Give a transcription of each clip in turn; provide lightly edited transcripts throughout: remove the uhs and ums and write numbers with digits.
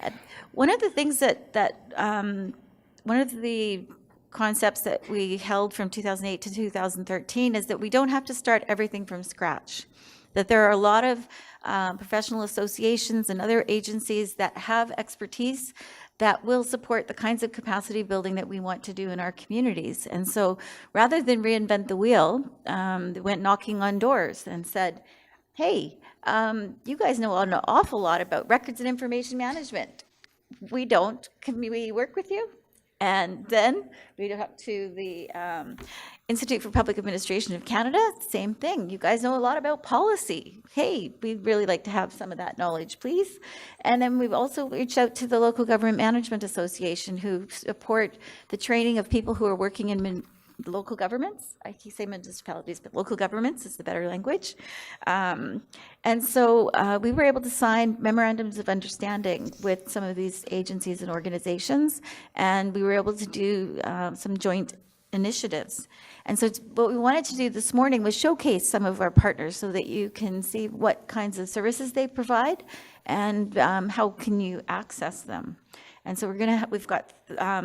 Uh, One of the things one of the concepts that we held from 2008 to 2013 is that we don't have to start everything from scratch. That there are a lot of professional associations and other agencies that have expertise that will support the kinds of capacity building that we want to do in our communities. And so rather than reinvent the wheel, they went knocking on doors and said, hey, you guys know an awful lot about records and information management. We don't. Can we work with you? And then we go up to the Institute for Public Administration of Canada, same thing. You guys know a lot about policy. Hey, we'd really like to have some of that knowledge, please. And then we've also reached out to the Local Government Management Association, who support the training of people who are working in local governments. I keep saying municipalities, but local governments is the better language. And so we were able to sign memorandums of understanding with some of these agencies and organizations, and we were able to do some joint initiatives. And so what we wanted to do this morning was showcase some of our partners so that you can see what kinds of services they provide and how can you access them. And so we've got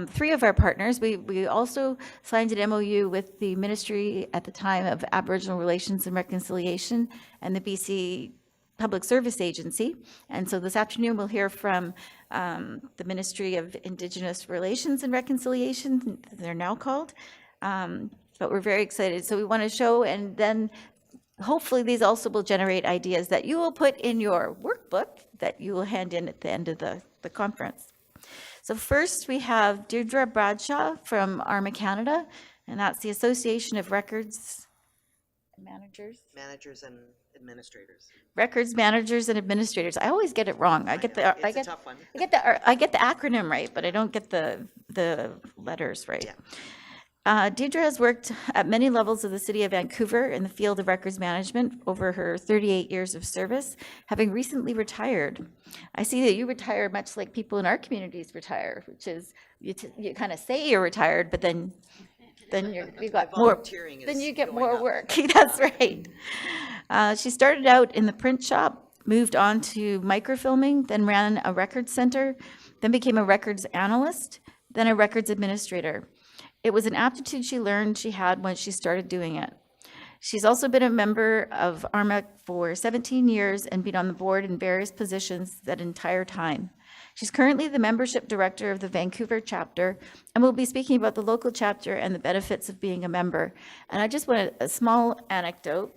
3 of our partners. We also signed an MOU with the Ministry at the time of Aboriginal Relations and Reconciliation and the BC Public Service Agency. And so this afternoon we'll hear from the Ministry of Indigenous Relations and Reconciliation, they're now called. But we're very excited. So we want to show, and then hopefully these also will generate ideas that you will put in your workbook that you will hand in at the end of the conference. So first we have Deirdre Bradshaw from ARMA Canada, and that's the Association of Records Managers. Managers and administrators. Records managers and administrators. I always get it wrong. I get the acronym right, but I don't get the letters right. Yeah. Deirdre has worked at many levels of the City of Vancouver in the field of records management over her 38 years of service, having recently retired. I see that you retire much like people in our communities retire, which is you kind of say you're retired, but then you got more. Then you get more work. That's right. She started out in the print shop, moved on to microfilming, then ran a records center, then became a records analyst, then a records administrator. It was an aptitude she learned she had when she started doing it. She's also been a member of ARMA for 17 years and been on the board in various positions that entire time. She's currently the membership director of the Vancouver chapter and will be speaking about the local chapter and the benefits of being a member. And I just want a small anecdote.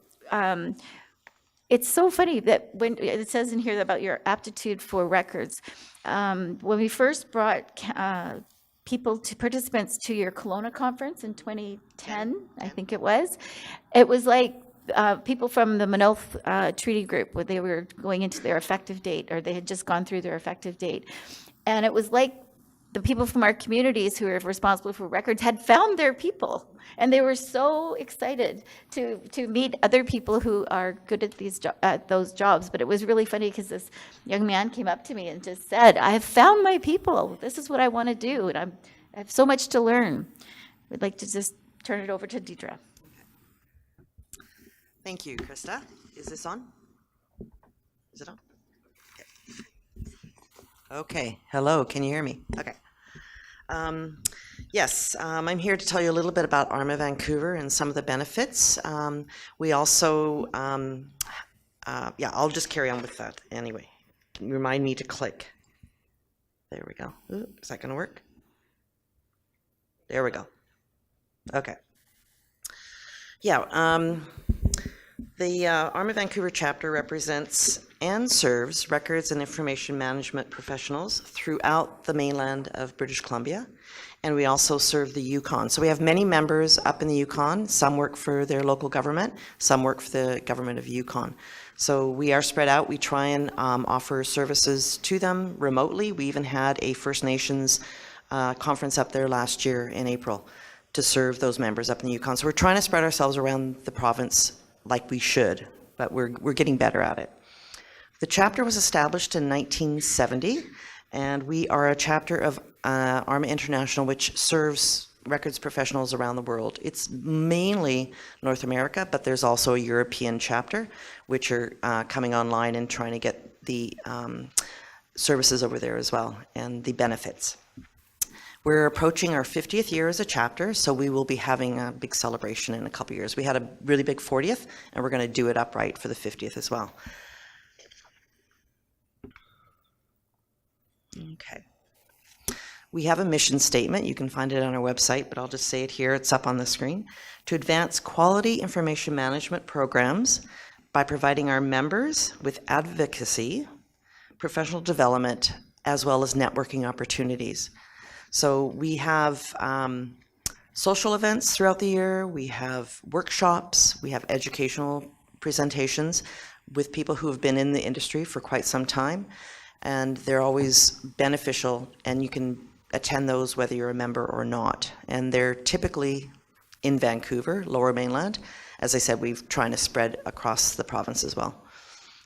It's so funny that when it says in here about your aptitude for records, when we first brought participants to your Kelowna conference in 2010, I think it was like people from the Manoff Treaty Group, where they were going into their effective date, or they had just gone through their effective date. And it was like the people from our communities who are responsible for records had found their people. And they were so excited to meet other people who are good at those jobs. But it was really funny because this young man came up to me and just said, I have found my people. This is what I want to do. And I have so much to learn. We'd like to just turn it over to Deirdre. Thank you, Krista. Is this on? Is it on? Okay. Hello, can you hear me? Okay. Yes, I'm here to tell you a little bit about ARMA Vancouver and some of the benefits. We also, I'll just carry on with that anyway. Remind me to click. There we go. Ooh, is that going to work? There we go. Okay. Yeah, the ARMA Vancouver chapter represents and serves records and information management professionals throughout the mainland of British Columbia, and we also serve the Yukon. So we have many members up in the Yukon. Some work for their local government, some work for the government of Yukon. So we are spread out. We try and offer services to them remotely. We even had a First Nations conference up there last year in April to serve those members up in the Yukon. So we're trying to spread ourselves around the province like we should, but we're getting better at it. The chapter was established in 1970, and we are a chapter of ARMA International, which serves records professionals around the world. It's mainly North America, but there's also a European chapter, which are coming online and trying to get the services over there as well, and the benefits. We're approaching our 50th year as a chapter, so we will be having a big celebration in a couple years. We had a really big 40th, and we're going to do it upright for the 50th as well. Okay. We have a mission statement. You can find it on our website, but I'll just say it here. It's up on the screen. To advance quality information management programs by providing our members with advocacy, professional development, as well as networking opportunities. So we have social events throughout the year. We have workshops. We have educational presentations with people who have been in the industry for quite some time. And they're always beneficial, and you can attend those whether you're a member or not. And they're typically in Vancouver, Lower Mainland. As I said, we're trying to spread across the province as well.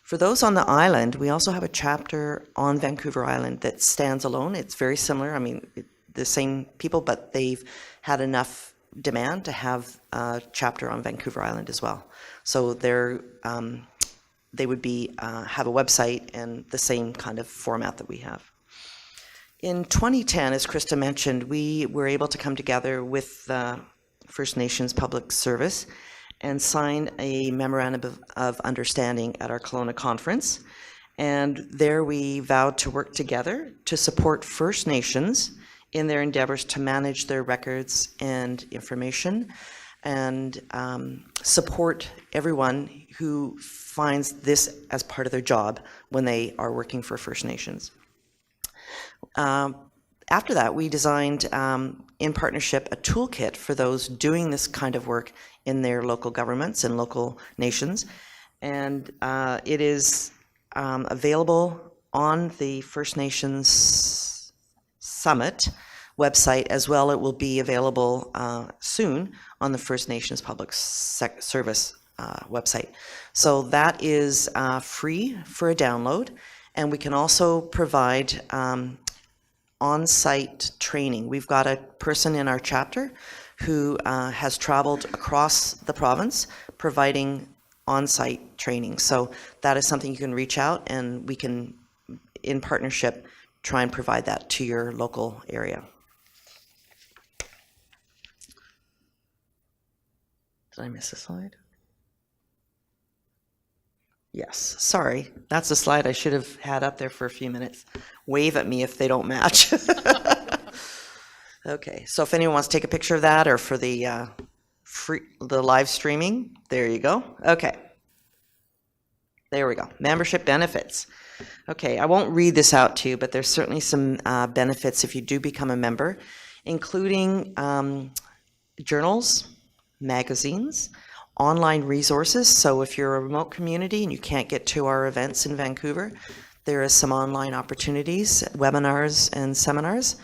For those on the island, we also have a chapter on Vancouver Island that stands alone. It's very similar. I mean, the same people, but they've had enough demand to have a chapter on Vancouver Island as well. So they would be have a website and the same kind of format that we have. In 2010, as Krista mentioned, we were able to come together with First Nations Public Service and sign a memorandum of understanding at our Kelowna conference. And there we vowed to work together to support First Nations in their endeavors to manage their records and information, and support everyone who finds this as part of their job when they are working for First Nations. After that, we designed, in partnership, a toolkit for those doing this kind of work in their local governments and local nations. And it is available on the First Nations Summit website as well. It will be available soon on the First Nations Public Service website. So that is free for a download, and we can also provide on-site training. We've got a person in our chapter who has traveled across the province providing on-site training. So that is something you can reach out, and we can, in partnership, try and provide that to your local area. Did I miss a slide? Yes, sorry. That's a slide I should have had up there for a few minutes. Wave at me if they don't match. Okay, so if anyone wants to take a picture of that, or for the live streaming, there you go. Okay. There we go. Membership benefits. Okay, I won't read this out to you, but there's certainly some benefits if you do become a member, including journals, magazines, online resources. So if you're a remote community and you can't get to our events in Vancouver, there is some online opportunities, webinars and seminars,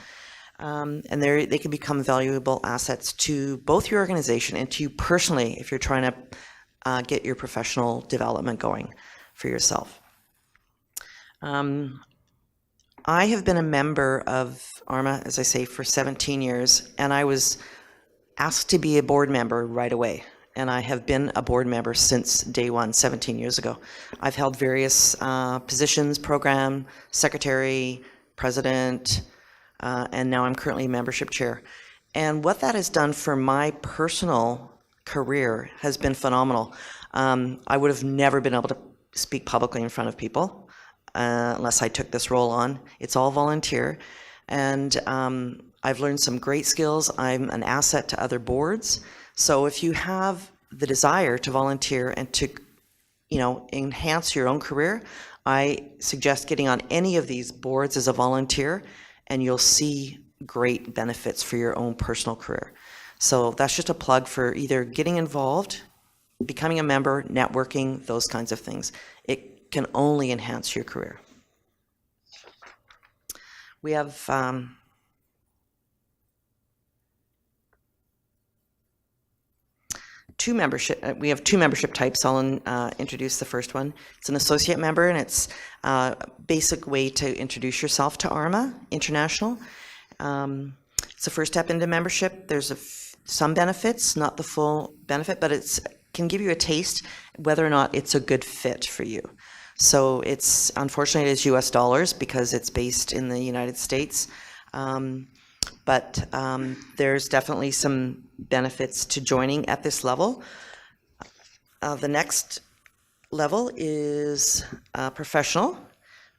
and they can become valuable assets to both your organization and to you personally if you're trying to get your professional development going for yourself. I have been a member of ARMA, as I say, for 17 years, and I was asked to be a board member right away. And I have been a board member since day one, 17 years ago. I've held various positions, program, secretary, president, and now I'm currently membership chair. And what that has done for my personal career has been phenomenal. I would have never been able to speak publicly in front of people unless I took this role on. It's all volunteer. And I've learned some great skills. I'm an asset to other boards. So if you have the desire to volunteer and to, enhance your own career, I suggest getting on any of these boards as a volunteer, and you'll see great benefits for your own personal career. So that's just a plug for either getting involved, becoming a member, networking, those kinds of things. It can only enhance your career. We have two membership types. I'll introduce the first one. It's an associate member, and it's a basic way to introduce yourself to ARMA International. It's the first step into membership. There's some benefits, not the full benefit, but it can give you a taste whether or not it's a good fit for you. So it's, unfortunately, it is US dollars because it's based in the United States. But there's definitely some benefits to joining at this level. The next level is professional.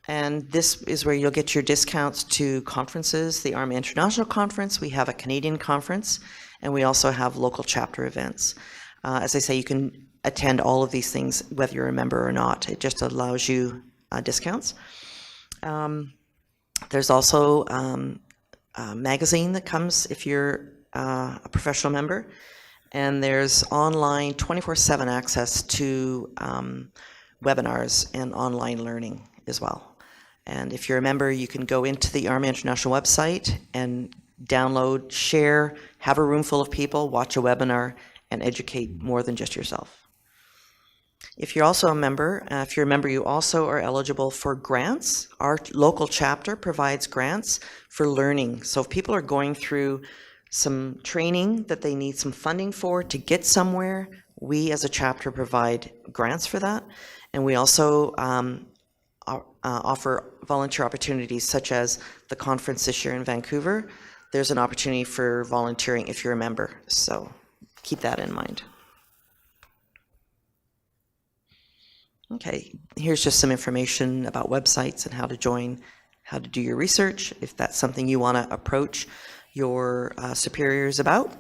And this is where you'll get your discounts to conferences, the Army International Conference. We have a Canadian conference, and we also have local chapter events. As I say, you can attend all of these things whether you're a member or not. It just allows you discounts. There's also a magazine that comes if you're a professional member. And there's online 24/7 access to webinars and online learning as well. And if you're a member, you can go into the Army International website and download, share, have a room full of people, watch a webinar, and educate more than just yourself. If you're also a member, you also are eligible for grants. Our local chapter provides grants for learning. So if people are going through some training that they need some funding for to get somewhere, we as a chapter provide grants for that. And we also offer volunteer opportunities, such as the conference this year in Vancouver. There's an opportunity for volunteering if you're a member, so keep that in mind. Okay, here's just some information about websites and how to join, how to do your research, if that's something you want to approach your superiors about.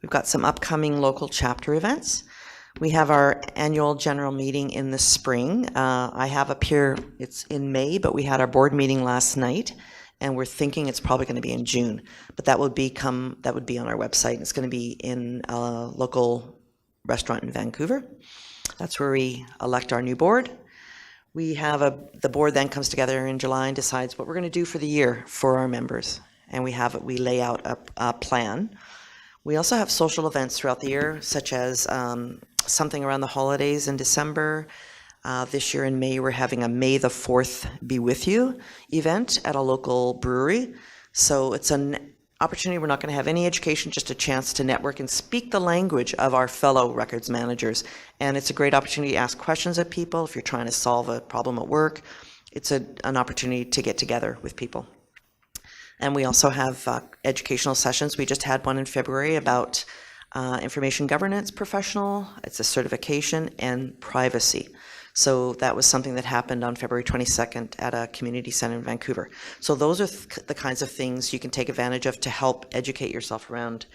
We've got some upcoming local chapter events. We have our annual general meeting in the spring. I have up here, it's in May, but we had our board meeting last night, and we're thinking it's probably going to be in June. But that would be on our website. It's going to be in a local restaurant in Vancouver. That's where we elect our new board. We have the board then comes together in July and decides what we're going to do for the year for our members, and we lay out a plan. We also have social events throughout the year, such as something around the holidays in December. This year in May, we're having a May the 4th Be With You event at a local brewery. So it's an opportunity. We're not going to have any education, just a chance to network and speak the language of our fellow records managers. And it's a great opportunity to ask questions of people. If you're trying to solve a problem at work, it's an opportunity to get together with people. And we also have educational sessions. We just had one in February about information governance professional. It's a certification, and privacy. So that was something that happened on February 22nd at a community center in Vancouver. So those are the kinds of things you can take advantage of to help educate yourself around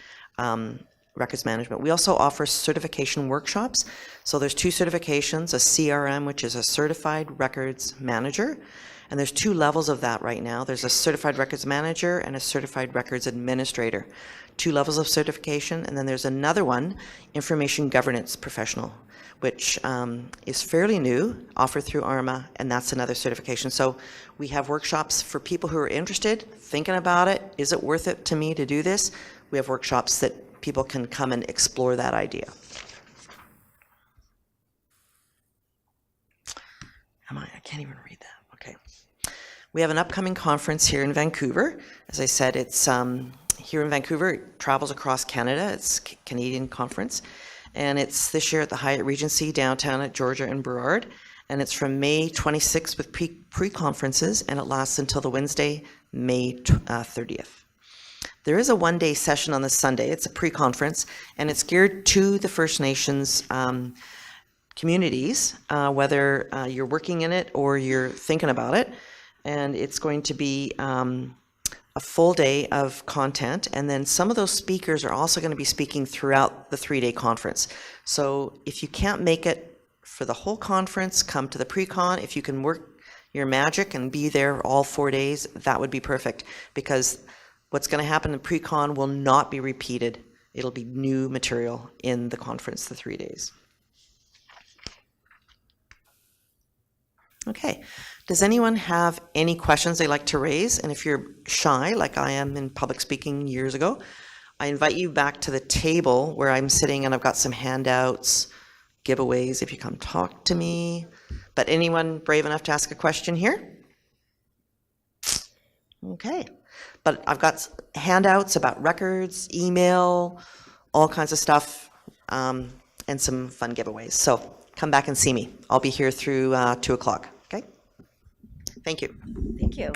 records management. We also offer certification workshops. So there's 2 certifications, a CRM, which is a Certified Records Manager. And there's 2 levels of that right now. There's a Certified Records Manager and a Certified Records Administrator. 2 levels of certification. And then there's another one, Information Governance Professional, which is fairly new, offered through ARMA, and that's another certification. So we have workshops for people who are interested, thinking about it. Is it worth it to me to do this? We have workshops that people can come and explore that idea. I can't even read that. Okay. We have an upcoming conference here in Vancouver. As I said, it's here in Vancouver. It travels across Canada. It's a Canadian conference. And it's this year at the Hyatt Regency downtown at Georgia and Burrard. And it's from May 26th with pre-conferences, and it lasts until the Wednesday, May 30th. There is a one-day session on the Sunday. It's a pre-conference, and it's geared to the First Nations communities, whether you're working in it or you're thinking about it. And it's going to be a full day of content, and then some of those speakers are also going to be speaking throughout the 3-day conference. So if you can't make it for the whole conference, come to the pre-con. If you can work your magic and be there all 4 days, that would be perfect, because what's going to happen in pre-con will not be repeated. It'll be new material in the conference, the 3 days. Okay. Does anyone have any questions they'd like to raise? And if you're shy, like I am in public speaking years ago, I invite you back to the table where I'm sitting, and I've got some handouts, giveaways if you come talk to me. But anyone brave enough to ask a question here? Okay. But I've got handouts about records, email, all kinds of stuff. and some fun giveaways. So come back and see me. I'll be here through 2 o'clock, okay? Thank you. Thank you.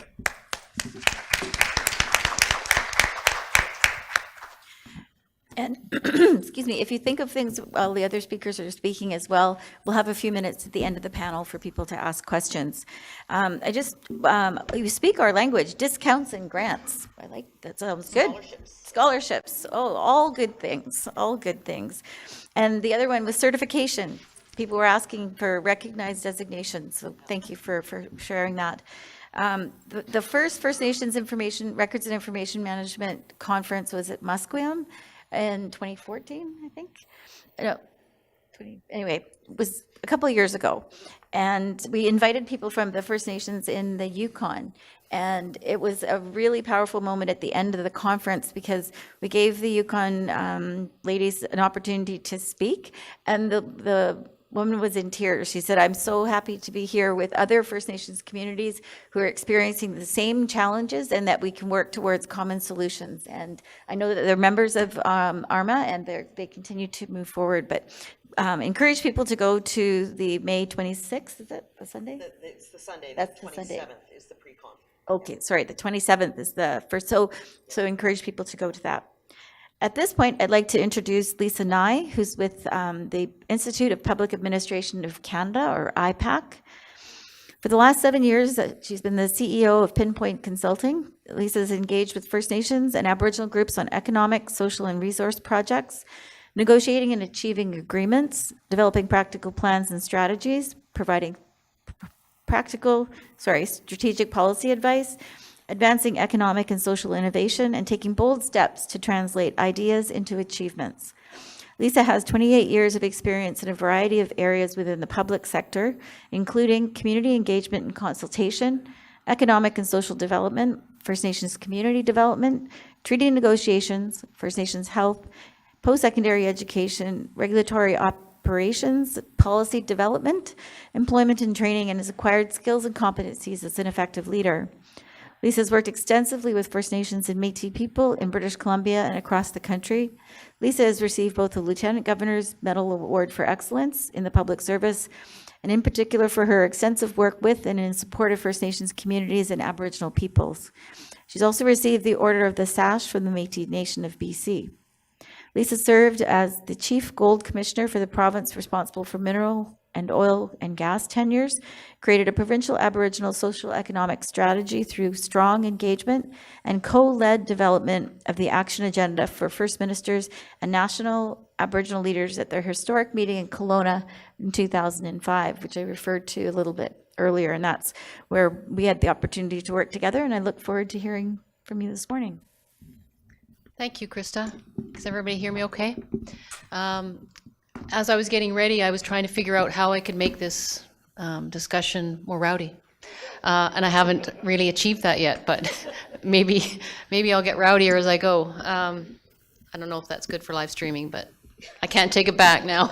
And, excuse me, if you think of things while the other speakers are speaking as well, we'll have a few minutes at the end of the panel for people to ask questions. You speak our language, discounts and grants. I like, that sounds good. Scholarships. Oh, all good things, all good things. And the other one was certification. People were asking for recognized designations, so thank you for sharing that. The first First Nations Records and Information Management Conference was at Musqueam in 2014, I think. No, anyway, it was a couple of years ago. And we invited people from the First Nations in the Yukon. And it was a really powerful moment at the end of the conference because we gave the Yukon ladies an opportunity to speak. And the woman was in tears. She said, I'm so happy to be here with other First Nations communities who are experiencing the same challenges and that we can work towards common solutions. And I know that they're members of ARMA and they continue to move forward, but encourage people to go to the May 26th, is it a Sunday? It's the Sunday. That's the Sunday. 27th is the pre-con. Okay, sorry, the 27th is the first, so encourage people to go to that. At this point, I'd like to introduce Lisa Nye, who's with the Institute of Public Administration of Canada, or IPAC. For the last 7 years, she's been the CEO of Pinpoint Consulting. Lisa is engaged with First Nations and Aboriginal groups on economic, social, and resource projects, negotiating and achieving agreements, developing practical plans and strategies, providing strategic policy advice, advancing economic and social innovation, and taking bold steps to translate ideas into achievements. Lisa has 28 years of experience in a variety of areas within the public sector, including community engagement and consultation, economic and social development, First Nations community development, treaty negotiations, First Nations health, post-secondary education, regulatory operations, policy development, employment and training, and has acquired skills and competencies as an effective leader. Lisa has worked extensively with First Nations and Métis people in British Columbia and across the country. Lisa has received both the Lieutenant Governor's Medal Award for Excellence in the Public Service, and in particular for her extensive work with and in support of First Nations communities and Aboriginal peoples. She's also received the Order of the Sash from the Métis Nation of BC. Lisa served as the Chief Gold Commissioner for the province responsible for mineral and oil and gas tenures, created a provincial Aboriginal social economic strategy through strong engagement, and co-led development of the action agenda for First Ministers and national Aboriginal leaders at their historic meeting in Kelowna in 2005, which I referred to a little bit earlier, and that's where we had the opportunity to work together, and I look forward to hearing from you this morning. Thank you, Krista. Does everybody hear me okay? As I was getting ready, I was trying to figure out how I could make this discussion more rowdy. And I haven't really achieved that yet, but maybe I'll get rowdier as I go. I don't know if that's good for live streaming, but I can't take it back now.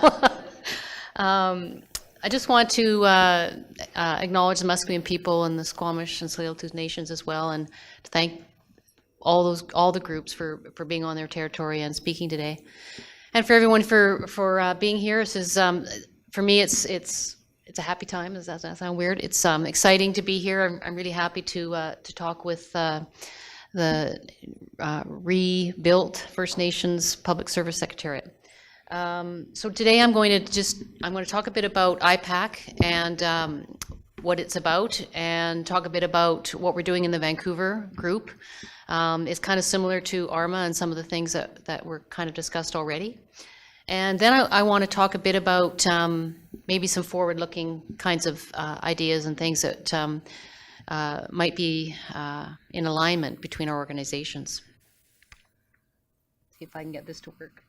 I just want to acknowledge the Musqueam people and the Squamish and Tsleil-Waututh nations as well, and to thank all the groups for being on their territory and speaking today. And for everyone for being here. This is for me. It's a happy time. Does that sound weird? It's exciting to be here. I'm really happy to talk with the rebuilt First Nations Public Service Secretariat. So today I'm going to talk a bit about IPAC and what it's about, and talk a bit about what we're doing in the Vancouver group. It's kind of similar to ARMA and some of the things that were kind of discussed already. And then I want to talk a bit about maybe some forward-looking kinds of ideas and things that might be in alignment between our organizations. See if I can get this to work.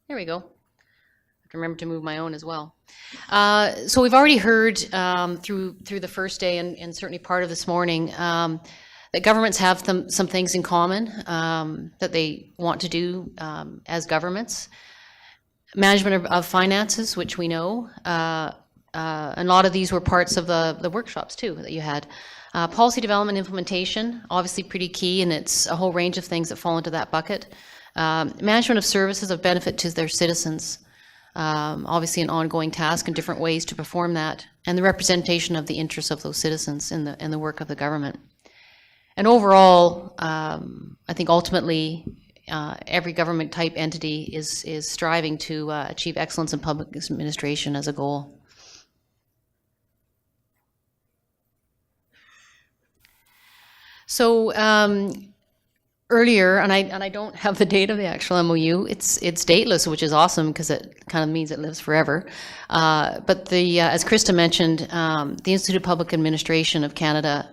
There we go. I have to remember to move my own as well. So we've already heard through the first day and certainly part of this morning that governments have some things in common that they want to do as governments. Management of finances, which we know. A lot of these were parts of the workshops too that you had. Policy development implementation, obviously pretty key, and it's a whole range of things that fall into that bucket. Management of services of benefit to their citizens. obviously an ongoing task and different ways to perform that, and the representation of the interests of those citizens in the work of the government. And overall, I think ultimately every government type entity is striving to achieve excellence in public administration as a goal. So earlier, and I don't have the date of the actual MOU. It's dateless, which is awesome because it kind of means it lives forever. But as Krista mentioned, the Institute of Public Administration of Canada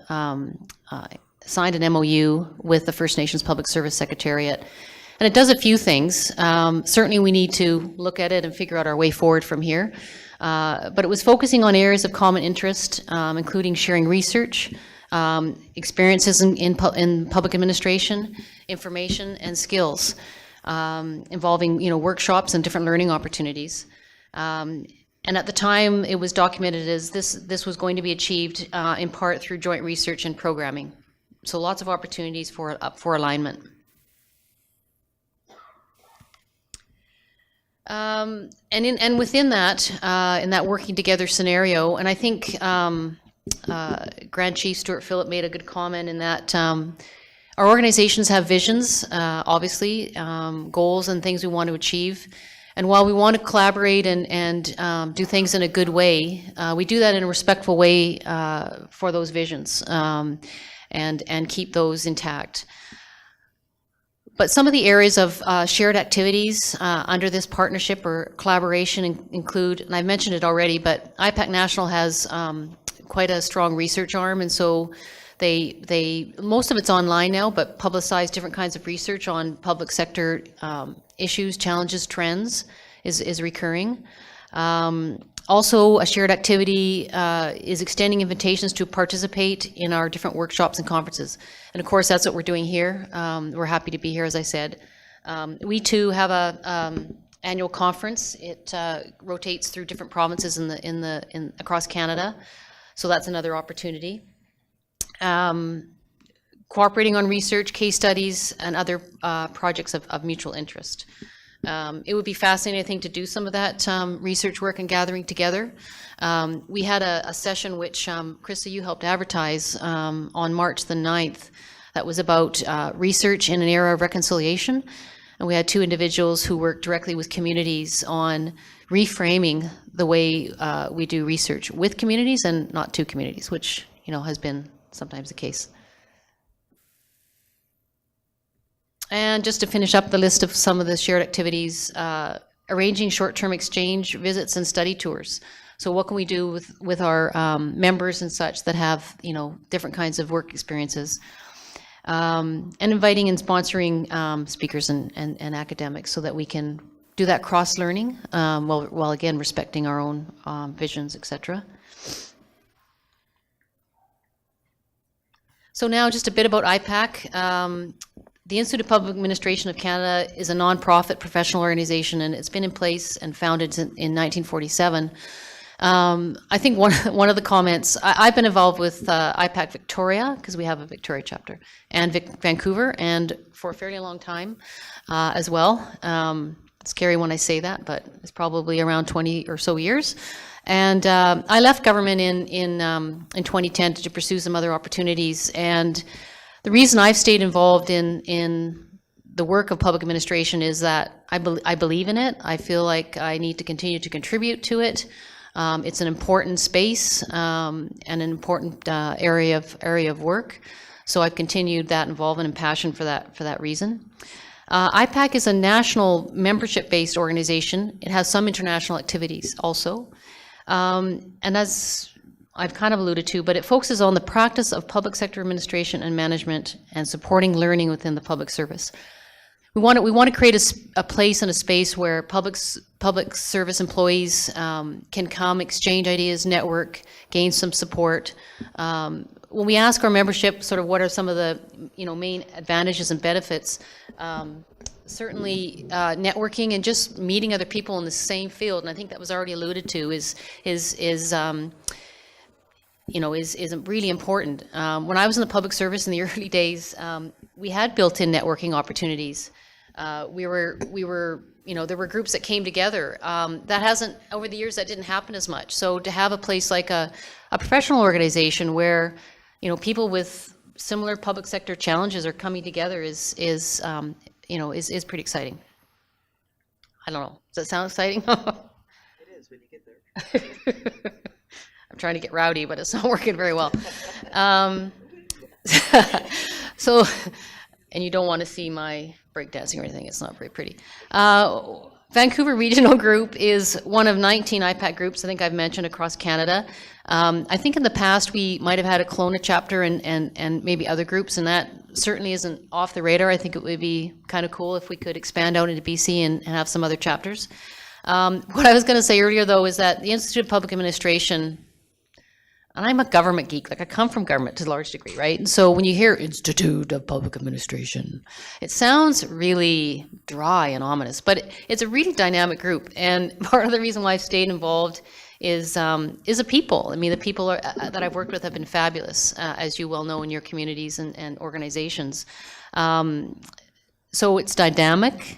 signed an MOU with the First Nations Public Service Secretariat. And it does a few things. Certainly we need to look at it and figure out our way forward from here. But it was focusing on areas of common interest, including sharing research, experiences in public administration, information, and skills, involving workshops and different learning opportunities. And at the time, it was documented as this was going to be achieved in part through joint research and programming. So lots of opportunities for alignment. And within that, in that working together scenario, and I think Grand Chief Stuart Phillip made a good comment in that our organizations have visions, obviously, goals and things we want to achieve. And while we want to collaborate and do things in a good way, we do that in a respectful way for those visions and keep those intact. But some of the areas of shared activities under this partnership or collaboration include, and I've mentioned it already, but IPAC National has quite a strong research arm, and so they most of it's online now, but publicize different kinds of research on public sector issues, challenges, trends is recurring. Also, a shared activity is extending invitations to participate in our different workshops and conferences. And of course, that's what we're doing here. We're happy to be here, as I said. We too have a annual conference. It rotates through different provinces across Canada. So that's another opportunity. Cooperating on research, case studies, and other projects of mutual interest. It would be fascinating, I think, to do some of that research work and gathering together. We had a session which, Krista, you helped advertise on March the 9th that was about research in an era of reconciliation. And we had two individuals who worked directly with communities on reframing the way we do research with communities and not to communities, which has been sometimes the case. And just to finish up the list of some of the shared activities, arranging short-term exchange visits and study tours. So what can we do with our members and such that have different kinds of work experiences? And inviting and sponsoring speakers and academics so that we can do that cross-learning while again respecting our own visions, etc. So now just a bit about IPAC. The Institute of Public Administration of Canada is a non-profit professional organization, and it's been in place and founded in 1947. I think one of the comments, I've been involved with IPAC Victoria, because we have a Victoria chapter, and Vancouver, and for a fairly long time as well. It's scary when I say that, but it's probably around 20 or so years. And I left government in 2010 to pursue some other opportunities. And the reason I've stayed involved in the work of public administration is that I believe in it. I feel like I need to continue to contribute to it. It's an important space and an important area of work. So I've continued that involvement and passion for that reason. IPAC is a national membership-based organization. It has some international activities also. And as I've kind of alluded to, but it focuses on the practice of public sector administration and management and supporting learning within the public service. We want to create a place and a space where public service employees can come, exchange ideas, network, gain some support. When we ask our membership sort of what are some of the main advantages and benefits, certainly networking and just meeting other people in the same field, and I think that was already alluded to, is really important. When I was in the public service in the early days, we had built-in networking opportunities. We were, there were groups that came together. That hasn't, over the years, that didn't happen as much. So to have a place like a professional organization where, people with similar public sector challenges are coming together is pretty exciting. I don't know. Does that sound exciting? It is when you get there. I'm trying to get rowdy, but it's not working very well. So, and you don't want to see my breakdancing or anything. It's not very pretty. Vancouver Regional Group is one of 19 IPAC groups I think I've mentioned across Canada. I think in the past we might have had a Kelowna chapter and maybe other groups, and that certainly isn't off the radar. I think it would be kind of cool if we could expand out into BC and have some other chapters. What I was going to say earlier, though, is that the Institute of Public Administration, and I'm a government geek, like I come from government to a large degree, right? And so when you hear Institute of Public Administration, it sounds really dry and ominous, but it's a really dynamic group. And part of the reason why I've stayed involved is the people. I mean, the people that I've worked with have been fabulous, as you well know in your communities and organizations. So it's dynamic,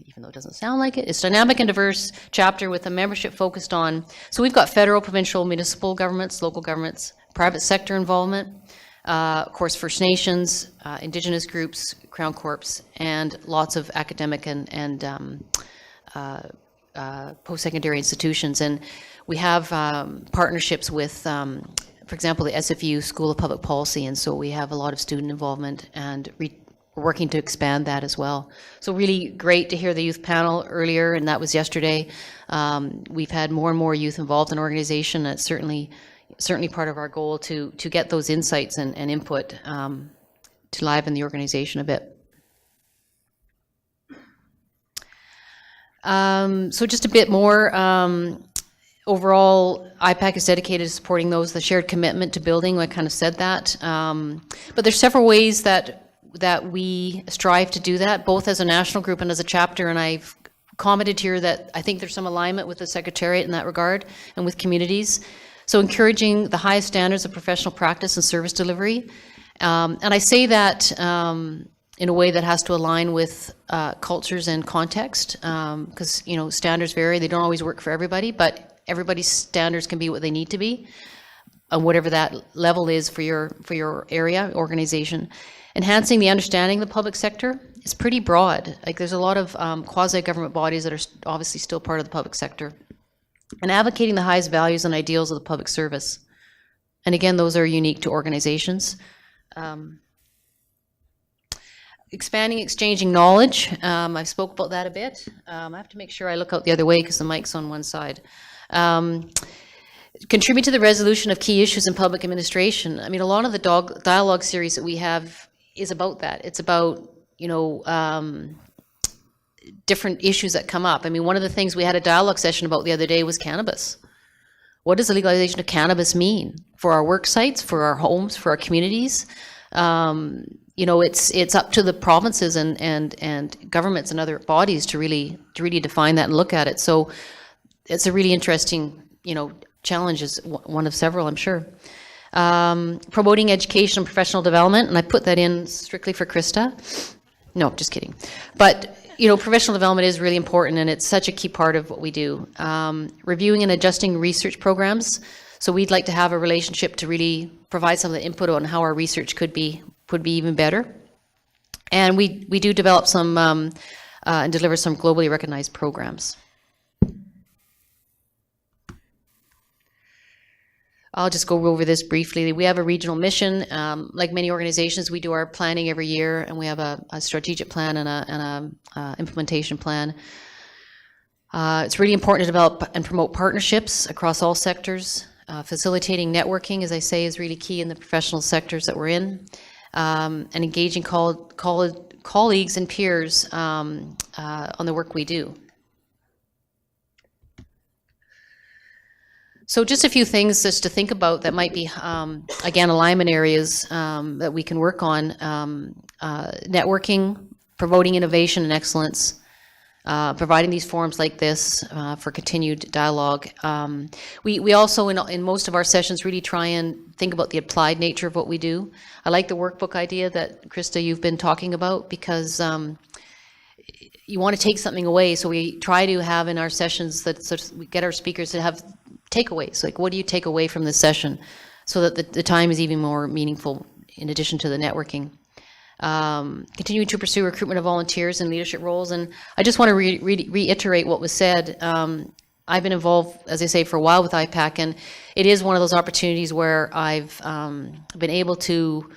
even though it doesn't sound like it. It's dynamic and diverse chapter with a membership focused on, so we've got federal, provincial, municipal governments, local governments, private sector involvement, of course First Nations, Indigenous groups, Crown Corps, and lots of academic and post-secondary institutions. And we have partnerships with, for example, the SFU School of Public Policy, and so we have a lot of student involvement, and we're working to expand that as well. So really great to hear the youth panel earlier, and that was yesterday. We've had more and more youth involved in organization. That's certainly part of our goal to get those insights and input to liven the organization a bit. So just a bit more. Overall, IPAC is dedicated to supporting those, the shared commitment to building. I kind of said that. But there's several ways that we strive to do that, both as a national group and as a chapter. And I've commented here that I think there's some alignment with the Secretariat in that regard and with communities. So encouraging the highest standards of professional practice and service delivery. And I say that in a way that has to align with cultures and context, because standards vary. They don't always work for everybody, but everybody's standards can be what they need to be, whatever that level is for your area, organization. Enhancing the understanding of the public sector is pretty broad. Like there's a lot of quasi-government bodies that are obviously still part of the public sector. And advocating the highest values and ideals of the public service. And again, those are unique to organizations. Expanding, exchanging knowledge. I've spoke about that a bit. I have to make sure I look out the other way because the mic's on one side. Contribute to the resolution of key issues in public administration. I mean, a lot of the dialogue series that we have is about that. It's about, different issues that come up. I mean, one of the things we had a dialogue session about the other day was cannabis. What does the legalization of cannabis mean for our work sites, for our homes, for our communities? It's up to the provinces and governments and other bodies to really define that and look at it. So it's a really interesting, challenge, is one of several, I'm sure. Promoting education and professional development, and I put that in strictly for Krista. No, just kidding. But professional development is really important, and it's such a key part of what we do. Reviewing and adjusting research programs. So we'd like to have a relationship to really provide some of the input on how our research could be even better. And we do develop some and deliver some globally recognized programs. I'll just go over this briefly. We have a regional mission. Like many organizations, we do our planning every year, and we have a strategic plan and a implementation plan. It's really important to develop and promote partnerships across all sectors. Facilitating networking, as I say, is really key in the professional sectors that we're in. And engaging colleagues and peers on the work we do. So just a few things just to think about that might be, again, alignment areas that we can work on. Networking, promoting innovation and excellence, providing these forums like this for continued dialogue. We also, in most of our sessions, really try and think about the applied nature of what we do. I like the workbook idea that, Krista, you've been talking about, because you want to take something away. So we try to have in our sessions that sort of we get our speakers to have takeaways. Like, what do you take away from this session, so that the time is even more meaningful in addition to the networking. Continuing to pursue recruitment of volunteers in leadership roles. And I just want to reiterate what was said. I've been involved, as I say, for a while with IPAC, and it is one of those opportunities where I've been able to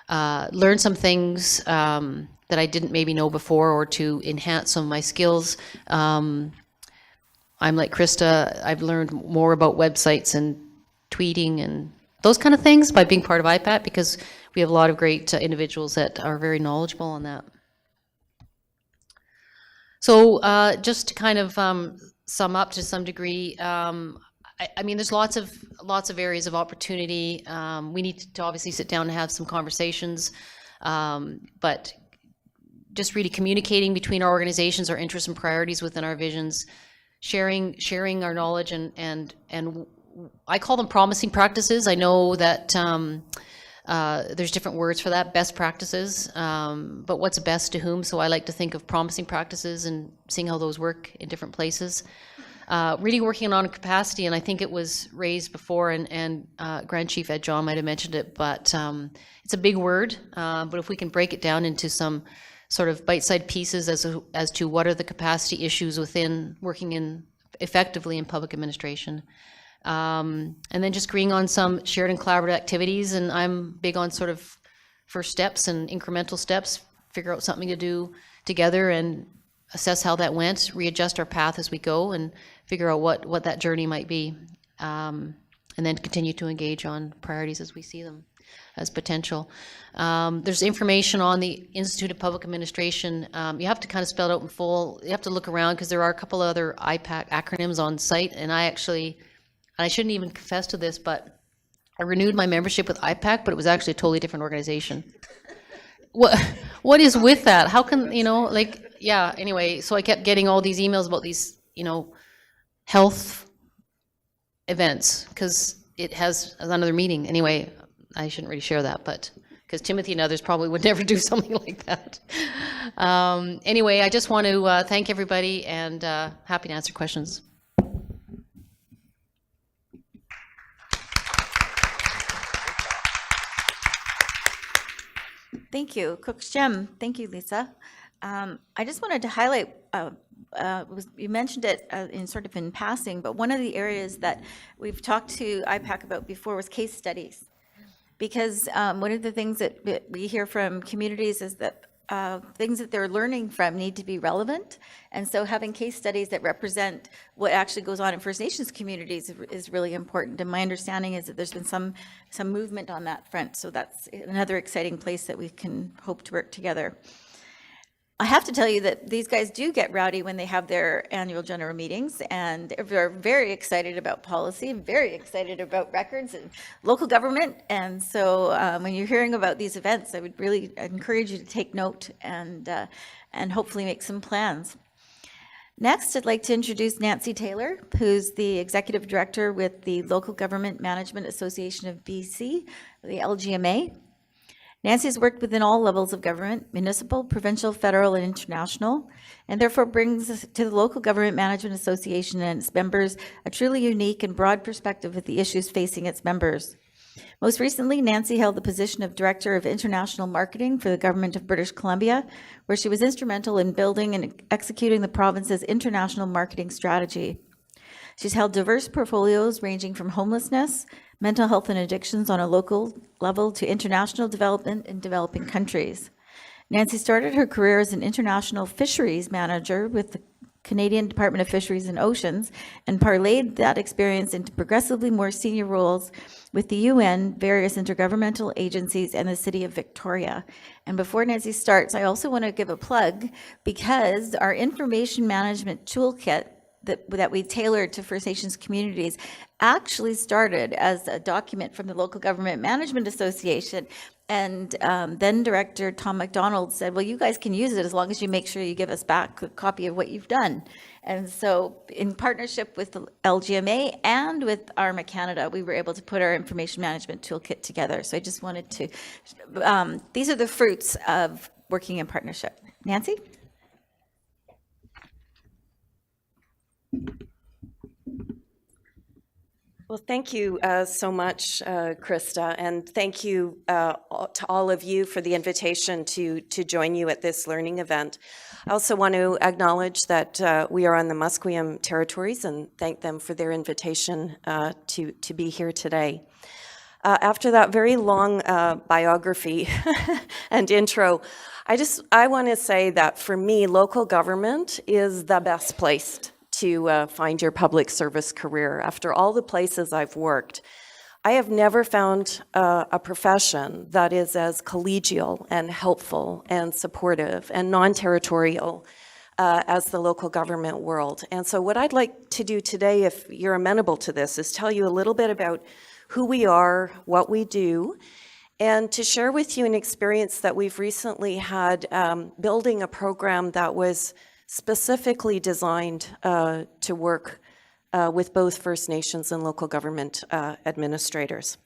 learn some things that I didn't maybe know before, or to enhance some of my skills. I'm like Krista, I've learned more about websites and tweeting and those kind of things by being part of IPAC, because we have a lot of great individuals that are very knowledgeable on that. So just to kind of sum up to some degree, I mean, there's lots of areas of opportunity. We need to obviously sit down and have some conversations, but just really communicating between our organizations, our interests and priorities within our visions, sharing our knowledge, and I call them promising practices. I know that there's different words for that, best practices, but what's best to whom? So I like to think of promising practices and seeing how those work in different places. Really working on capacity, and I think it was raised before, and Grand Chief Ed John might have mentioned it, but it's a big word, but if we can break it down into some sort of bite-sized pieces as to what are the capacity issues within working effectively in public administration. And then just agreeing on some shared and collaborative activities, and I'm big on sort of first steps and incremental steps, figure out something to do together and assess how that went, readjust our path as we go, and figure out what that journey might be, and then continue to engage on priorities as we see them as potential. There's information on the Institute of Public Administration. You have to kind of spell it out in full. You have to look around, because there are a couple of other IPAC acronyms on site, and I shouldn't even confess to this, but I renewed my membership with IPAC, but it was actually a totally different organization. What is with that? How can, anyway, so I kept getting all these emails about these, health events, because it has another meeting. Anyway, I shouldn't really share that, but because Timothy and others probably would never do something like that. Anyway, I just want to thank everybody, and happy to answer questions. Thank you, Cook's Gem. Thank you, Lisa. I just wanted to highlight, you mentioned it in passing, but one of the areas that we've talked to IPAC about before was case studies. Because one of the things that we hear from communities is that things that they're learning from need to be relevant. And so having case studies that represent what actually goes on in First Nations communities is really important. And my understanding is that there's been some movement on that front. So that's another exciting place that we can hope to work together. I have to tell you that these guys do get rowdy when they have their annual general meetings, and they're very excited about policy, very excited about records and local government. And so when you're hearing about these events, I would really encourage you to take note and hopefully make some plans. Next, I'd like to introduce Nancy Taylor, who's the Executive Director with the Local Government Management Association of BC, the LGMA. Nancy has worked within all levels of government, municipal, provincial, federal, and international, and therefore brings to the Local Government Management Association and its members a truly unique and broad perspective of the issues facing its members. Most recently, Nancy held the position of Director of International Marketing for the Government of British Columbia, where she was instrumental in building and executing the province's international marketing strategy. She's held diverse portfolios ranging from homelessness, mental health and addictions on a local level to international development in developing countries. Nancy started her career as an international fisheries manager with the Canadian Department of Fisheries and Oceans, and parlayed that experience into progressively more senior roles with the UN, various intergovernmental agencies, and the City of Victoria. And before Nancy starts, I also want to give a plug, because our information management toolkit that we tailored to First Nations communities actually started as a document from the Local Government Management Association. And then Director Tom MacDonald said, well, you guys can use it as long as you make sure you give us back a copy of what you've done. And so in partnership with the LGMA and with ARMA Canada, we were able to put our information management toolkit together. So I just wanted to, these are the fruits of working in partnership. Nancy? Well, thank you so much, Krista, and thank you to all of you for the invitation to join you at this learning event. I also want to acknowledge that we are on the Musqueam territories and thank them for their invitation to be here today. After that very long biography and intro, I want to say that for me, local government is the best place to find your public service career. After all the places I've worked, I have never found a profession that is as collegial and helpful and supportive and non-territorial as the local government world. And so what I'd like to do today, if you're amenable to this, is tell you a little bit about who we are, what we do, and to share with you an experience that we've recently had building a program that was specifically designed to work with both First Nations and local government administrators.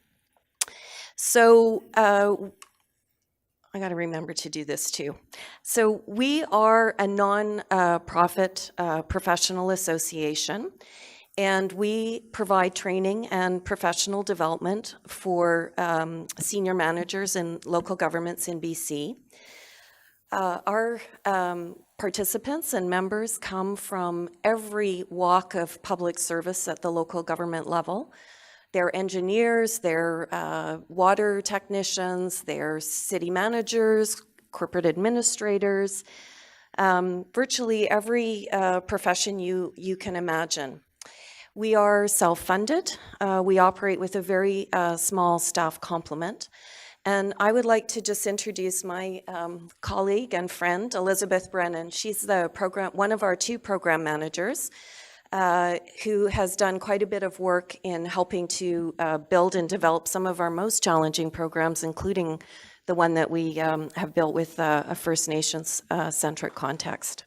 So I got to remember to do this too. So we are a non-profit professional association, and we provide training and professional development for senior managers in local governments in BC. Our participants and members come from every walk of public service at the local government level. They're engineers, they're water technicians, they're city managers, corporate administrators, virtually every profession you can imagine. We are self-funded. We operate with a very small staff complement. And I would like to just introduce my colleague and friend, Elizabeth Brennan. She's one of our two program managers who has done quite a bit of work in helping to build and develop some of our most challenging programs, including the one that we have built with a First Nations centric context.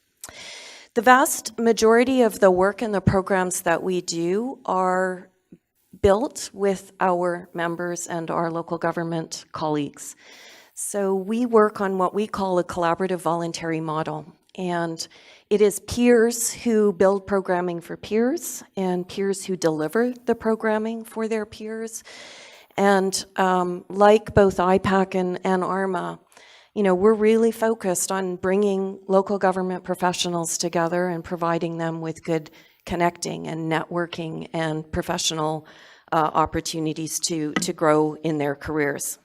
The vast majority of the work and the programs that we do are built with our members and our local government colleagues. So we work on what we call a collaborative voluntary model. And it is peers who build programming for peers and peers who deliver the programming for their peers. And like both IPAC and ARMA, we're really focused on bringing local government professionals together and providing them with good connecting and networking and professional opportunities to grow in their careers.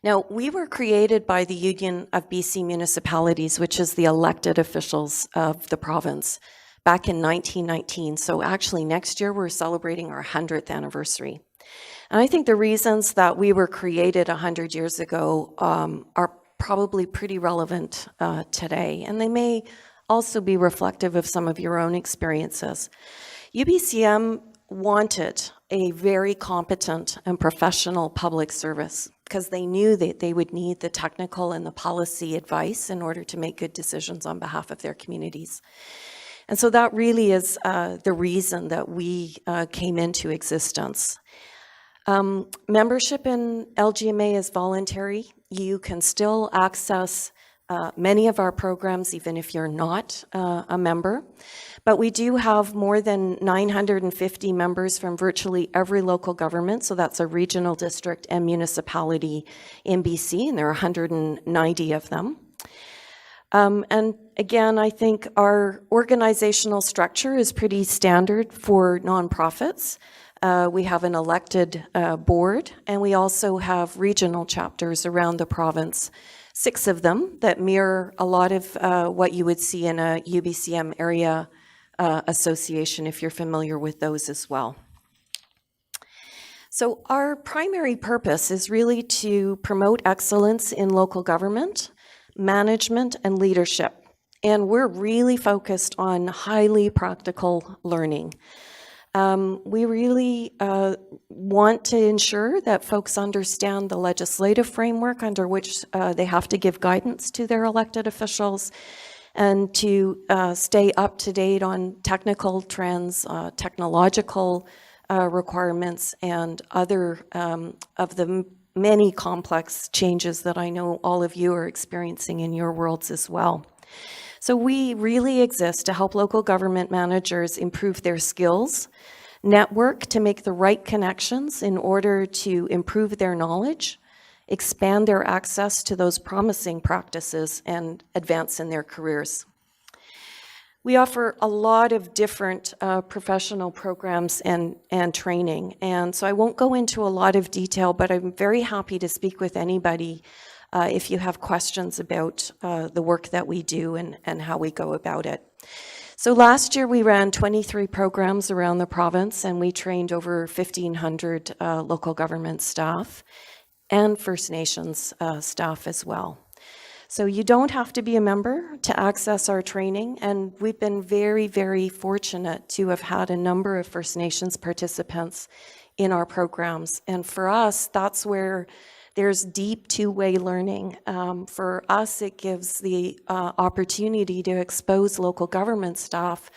Now, we were created by the Union of BC Municipalities, which is the elected officials of the province, back in 1919. So actually next year we're celebrating our 100th anniversary. And I think the reasons that we were created 100 years ago are probably pretty relevant today. And they may also be reflective of some of your own experiences. UBCM wanted a very competent and professional public service because they knew that they would need the technical and the policy advice in order to make good decisions on behalf of their communities. And so that really is the reason that we came into existence. Membership in LGMA is voluntary. You can still access many of our programs even if you're not a member. But we do have more than 950 members from virtually every local government, so that's a regional district and municipality in BC, and there are 190 of them. And again, I think our organizational structure is pretty standard for nonprofits. We have an elected board, and we also have regional chapters around the province, 6 of them that mirror a lot of what you would see in a UBCM area association, if you're familiar with those as well. So our primary purpose is really to promote excellence in local government, management, and leadership. And we're really focused on highly practical learning. We really want to ensure that folks understand the legislative framework under which they have to give guidance to their elected officials, and to stay up to date on technical trends, technological requirements, and other of the many complex changes that I know all of you are experiencing in your worlds as well. So we really exist to help local government managers improve their skills, network to make the right connections in order to improve their knowledge, expand their access to those promising practices, and advance in their careers. We offer a lot of different professional programs and training, and so I won't go into a lot of detail, but I'm very happy to speak with anybody if you have questions about the work that we do and how we go about it. So last year we ran 23 programs around the province, and we trained over 1,500 local government staff and First Nations staff as well. So you don't have to be a member to access our training, and we've been very, very fortunate to have had a number of First Nations participants in our programs. And for us, that's where there's deep two-way learning. For us, it gives the opportunity to expose local government staff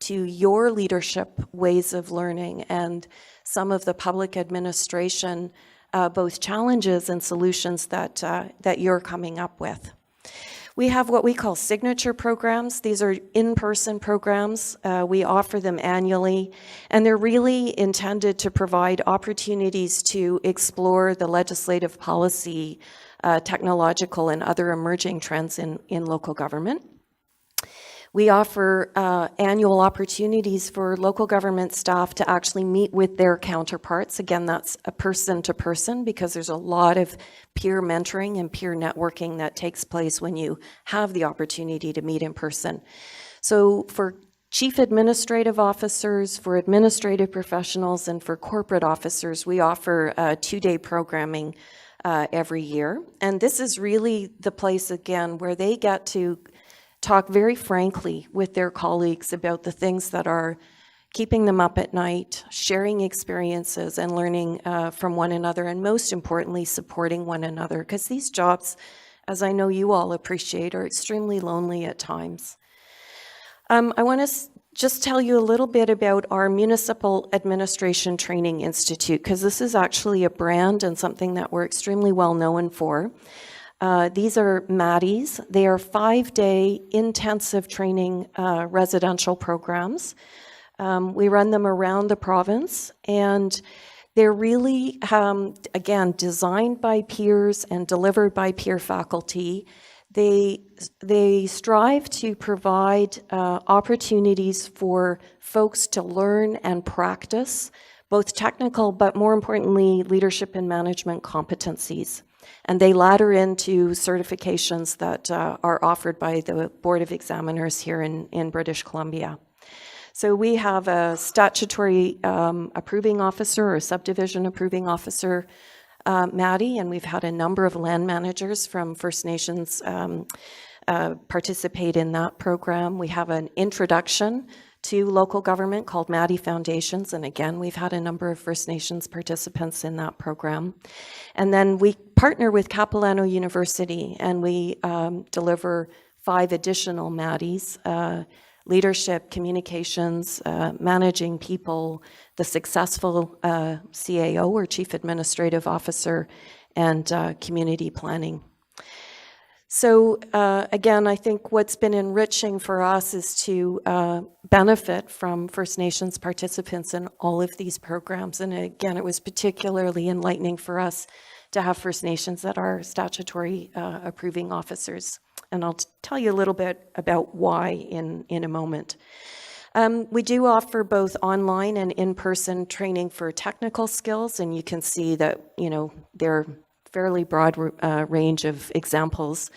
to your leadership ways of learning and some of the public administration, both challenges and solutions that you're coming up with. We have what we call signature programs. These are in-person programs. We offer them annually, and they're really intended to provide opportunities to explore the legislative policy, technological, and other emerging trends in local government. We offer annual opportunities for local government staff to actually meet with their counterparts. Again, that's a person to person, because there's a lot of peer mentoring and peer networking that takes place when you have the opportunity to meet in person. So for chief administrative officers, for administrative professionals, and for corporate officers, we offer two-day programming every year. And this is really the place, again, where they get to talk very frankly with their colleagues about the things that are keeping them up at night, sharing experiences and learning from one another, and most importantly, supporting one another, because these jobs, as I know you all appreciate, are extremely lonely at times. I want to just tell you a little bit about our Municipal Administration Training Institute, because this is actually a brand and something that we're extremely well known for. These are MADIs. They are 5-day intensive training residential programs. We run them around the province, and they're really, again, designed by peers and delivered by peer faculty. They strive to provide opportunities for folks to learn and practice both technical, but more importantly, leadership and management competencies. And they ladder into certifications that are offered by the Board of Examiners here in British Columbia. So we have a statutory approving officer or subdivision approving officer, Maddie, and we've had a number of land managers from First Nations participate in that program. We have an introduction to local government called Maddie Foundations, and again, we've had a number of First Nations participants in that program. And then we partner with Capilano University, and we deliver 5 additional Maddies, leadership, communications, managing people, the successful CAO or Chief Administrative Officer, and community planning. So again, I think what's been enriching for us is to benefit from First Nations participants in all of these programs. And again, it was particularly enlightening for us to have First Nations that are statutory approving officers. And I'll tell you a little bit about why in a moment. We do offer both online and in-person training for technical skills, and you can see that, you know, they're fairly broad range of examples.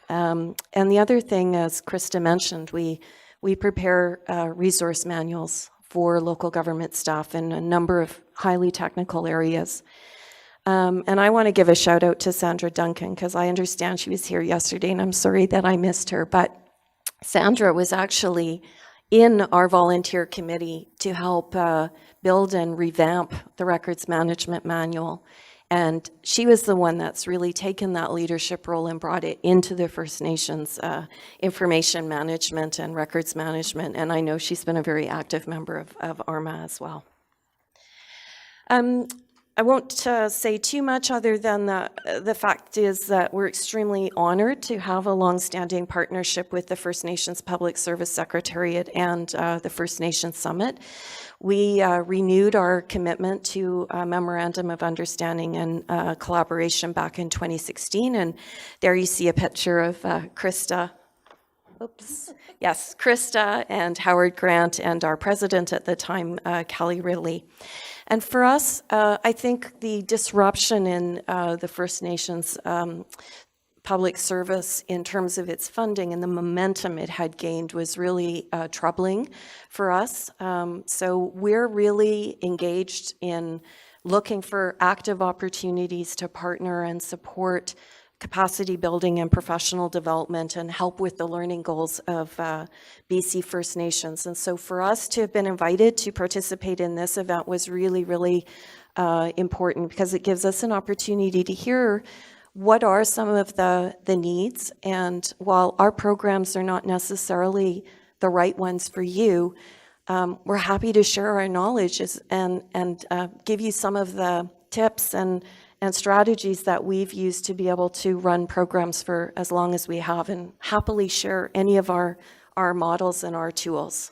And the other thing, as Krista mentioned, we prepare resource manuals for local government staff in a number of highly technical areas. And I want to give a shout out to Sandra Duncan, because I understand she was here yesterday, and I'm sorry that I missed her, but Sandra was actually in our volunteer committee to help build and revamp the records management manual. And she was the one that's really taken that leadership role and brought it into the First Nations information management and records management. And I know she's been a very active member of ARMA as well. I won't say too much other than the fact is that we're extremely honored to have a longstanding partnership with the First Nations Public Service Secretariat and the First Nations Summit. We renewed our commitment to a Memorandum of Understanding and collaboration back in 2016, and there you see a picture of Krista. Oops. Yes, Krista and Howard Grant and our president at the time, Kelly Ridley. And for us, I think the disruption in the First Nations public service in terms of its funding and the momentum it had gained was really troubling for us. So we're really engaged in looking for active opportunities to partner and support capacity building and professional development and help with the learning goals of BC First Nations. And so for us to have been invited to participate in this event was really, really important because it gives us an opportunity to hear what are some of the needs. And while our programs are not necessarily the right ones for you, we're happy to share our knowledge and give you some of the tips and strategies that we've used to be able to run programs for as long as we have, and happily share any of our models and our tools.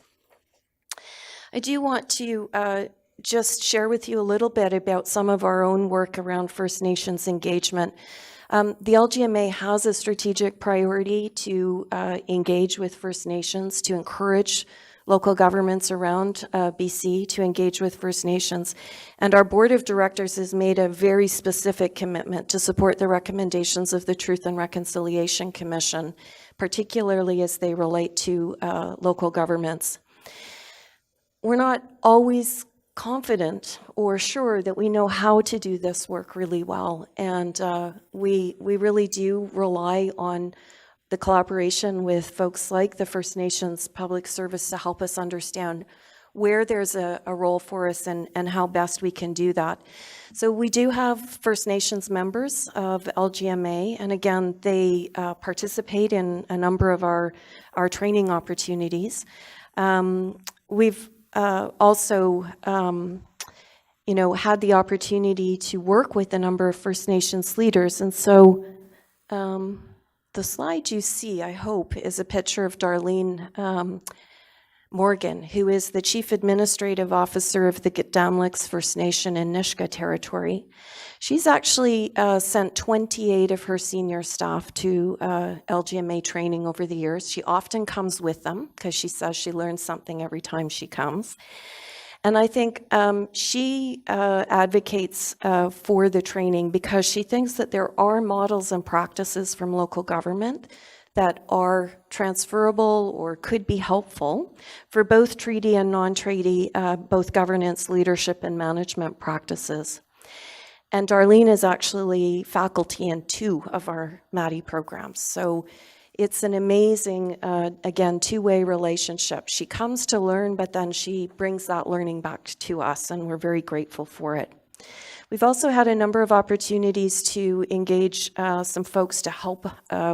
I do want to just share with you a little bit about some of our own work around First Nations engagement. The LGMA has a strategic priority to engage with First Nations, to encourage local governments around BC to engage with First Nations. And our board of directors has made a very specific commitment to support the recommendations of the Truth and Reconciliation Commission, particularly as they relate to local governments. We're not always confident or sure that we know how to do this work really well. And we really do rely on the collaboration with folks like the First Nations Public Service to help us understand where there's a role for us and how best we can do that. So we do have First Nations members of LGMA, and again, they participate in a number of our training opportunities. We've also had the opportunity to work with a number of First Nations leaders. And so the slide you see, I hope, is a picture of Darlene Morgan, who is the Chief Administrative Officer of the Gitdamliks First Nation in Nisga'a Territory. She's actually sent 28 of her senior staff to LGMA training over the years. She often comes with them because she says she learns something every time she comes. And I think she advocates for the training because she thinks that there are models and practices from local government that are transferable or could be helpful for both treaty and non-treaty, both governance, leadership, and management practices. And Darlene is actually faculty in 2 of our MADI programs. So it's an amazing, again, 2-way relationship. She comes to learn, but then she brings that learning back to us, and we're very grateful for it. We've also had a number of opportunities to engage some folks to help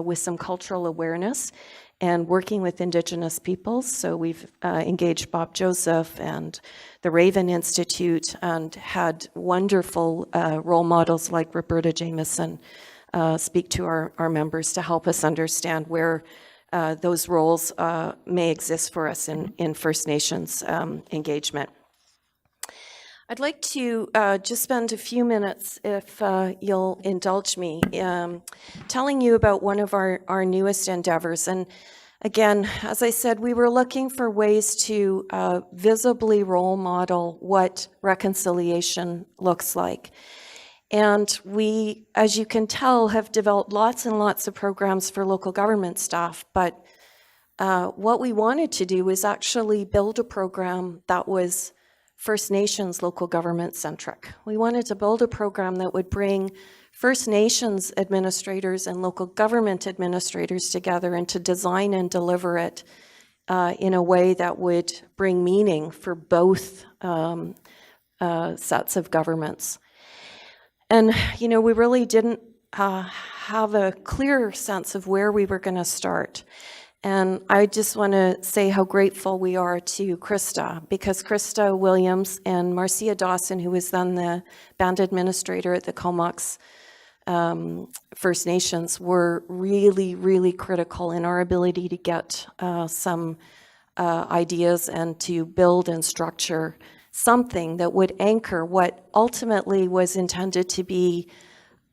with some cultural awareness and working with Indigenous peoples. So we've engaged Bob Joseph and the Raven Institute and had wonderful role models like Roberta Jameson speak to our members to help us understand where those roles may exist for us in First Nations engagement. I'd like to just spend a few minutes, if you'll indulge me, telling you about one of our newest endeavors. And again, as I said, we were looking for ways to visibly role model what reconciliation looks like. And we, as you can tell, have developed lots and lots of programs for local government staff. But what we wanted to do was actually build a program that was First Nations local government centric. We wanted to build a program that would bring First Nations administrators and local government administrators together and to design and deliver it in a way that would bring meaning for both sets of governments. And, we really didn't have a clear sense of where we were going to start. And I just want to say how grateful we are to Krista, because Krista Williams and Marcia Dawson, who was then the band administrator at the Comox First Nations, were really, really critical in our ability to get some ideas and to build and structure something that would anchor what ultimately was intended to be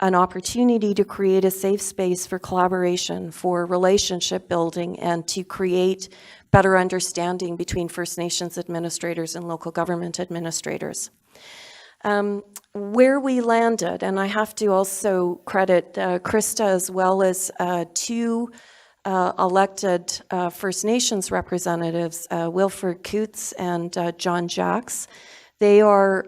an opportunity to create a safe space for collaboration, for relationship building, and to create better understanding between First Nations administrators and local government administrators. Where we landed, and I have to also credit Krista as well as two elected First Nations representatives, Wilfred Coots and John Jacks. They are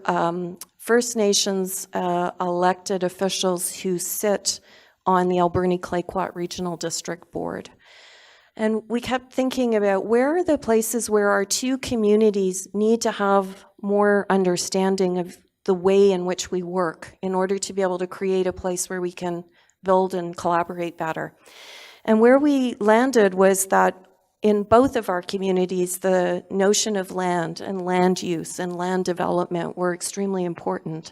First Nations elected officials who sit on the Alberni Clayoquot Regional District Board. And we kept thinking about where are the places where our two communities need to have more understanding of the way in which we work in order to be able to create a place where we can build and collaborate better. And where we landed was that in both of our communities, the notion of land and land use and land development were extremely important.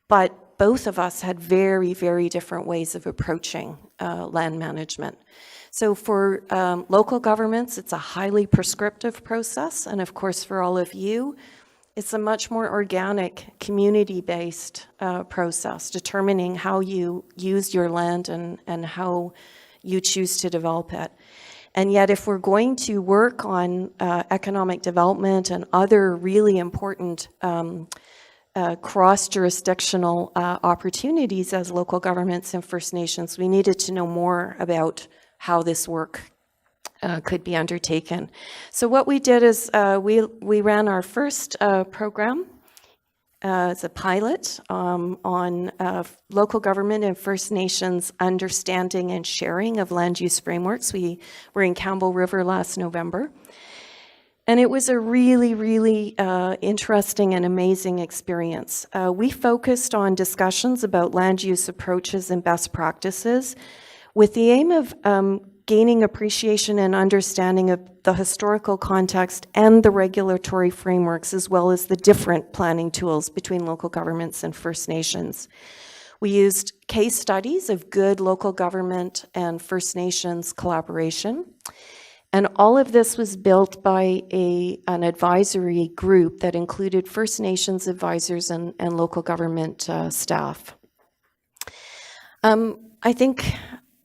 But both of us had very, very different ways of approaching land management. So for local governments, it's a highly prescriptive process. And of course, for all of you, it's a much more organic, community-based process, determining how you use your land and how you choose to develop it. And yet, if we're going to work on economic development and other really important cross-jurisdictional opportunities as local governments and First Nations, we needed to know more about how this work could be undertaken. So what we did is we ran our first program as a pilot on local government and First Nations understanding and sharing of land use frameworks. We were in Campbell River last November. And it was a really, really interesting and amazing experience. We focused on discussions about land use approaches and best practices with the aim of gaining appreciation and understanding of the historical context and the regulatory frameworks, as well as the different planning tools between local governments and First Nations. We used case studies of good local government and First Nations collaboration. And all of this was built by an advisory group that included First Nations advisors and local government staff. I think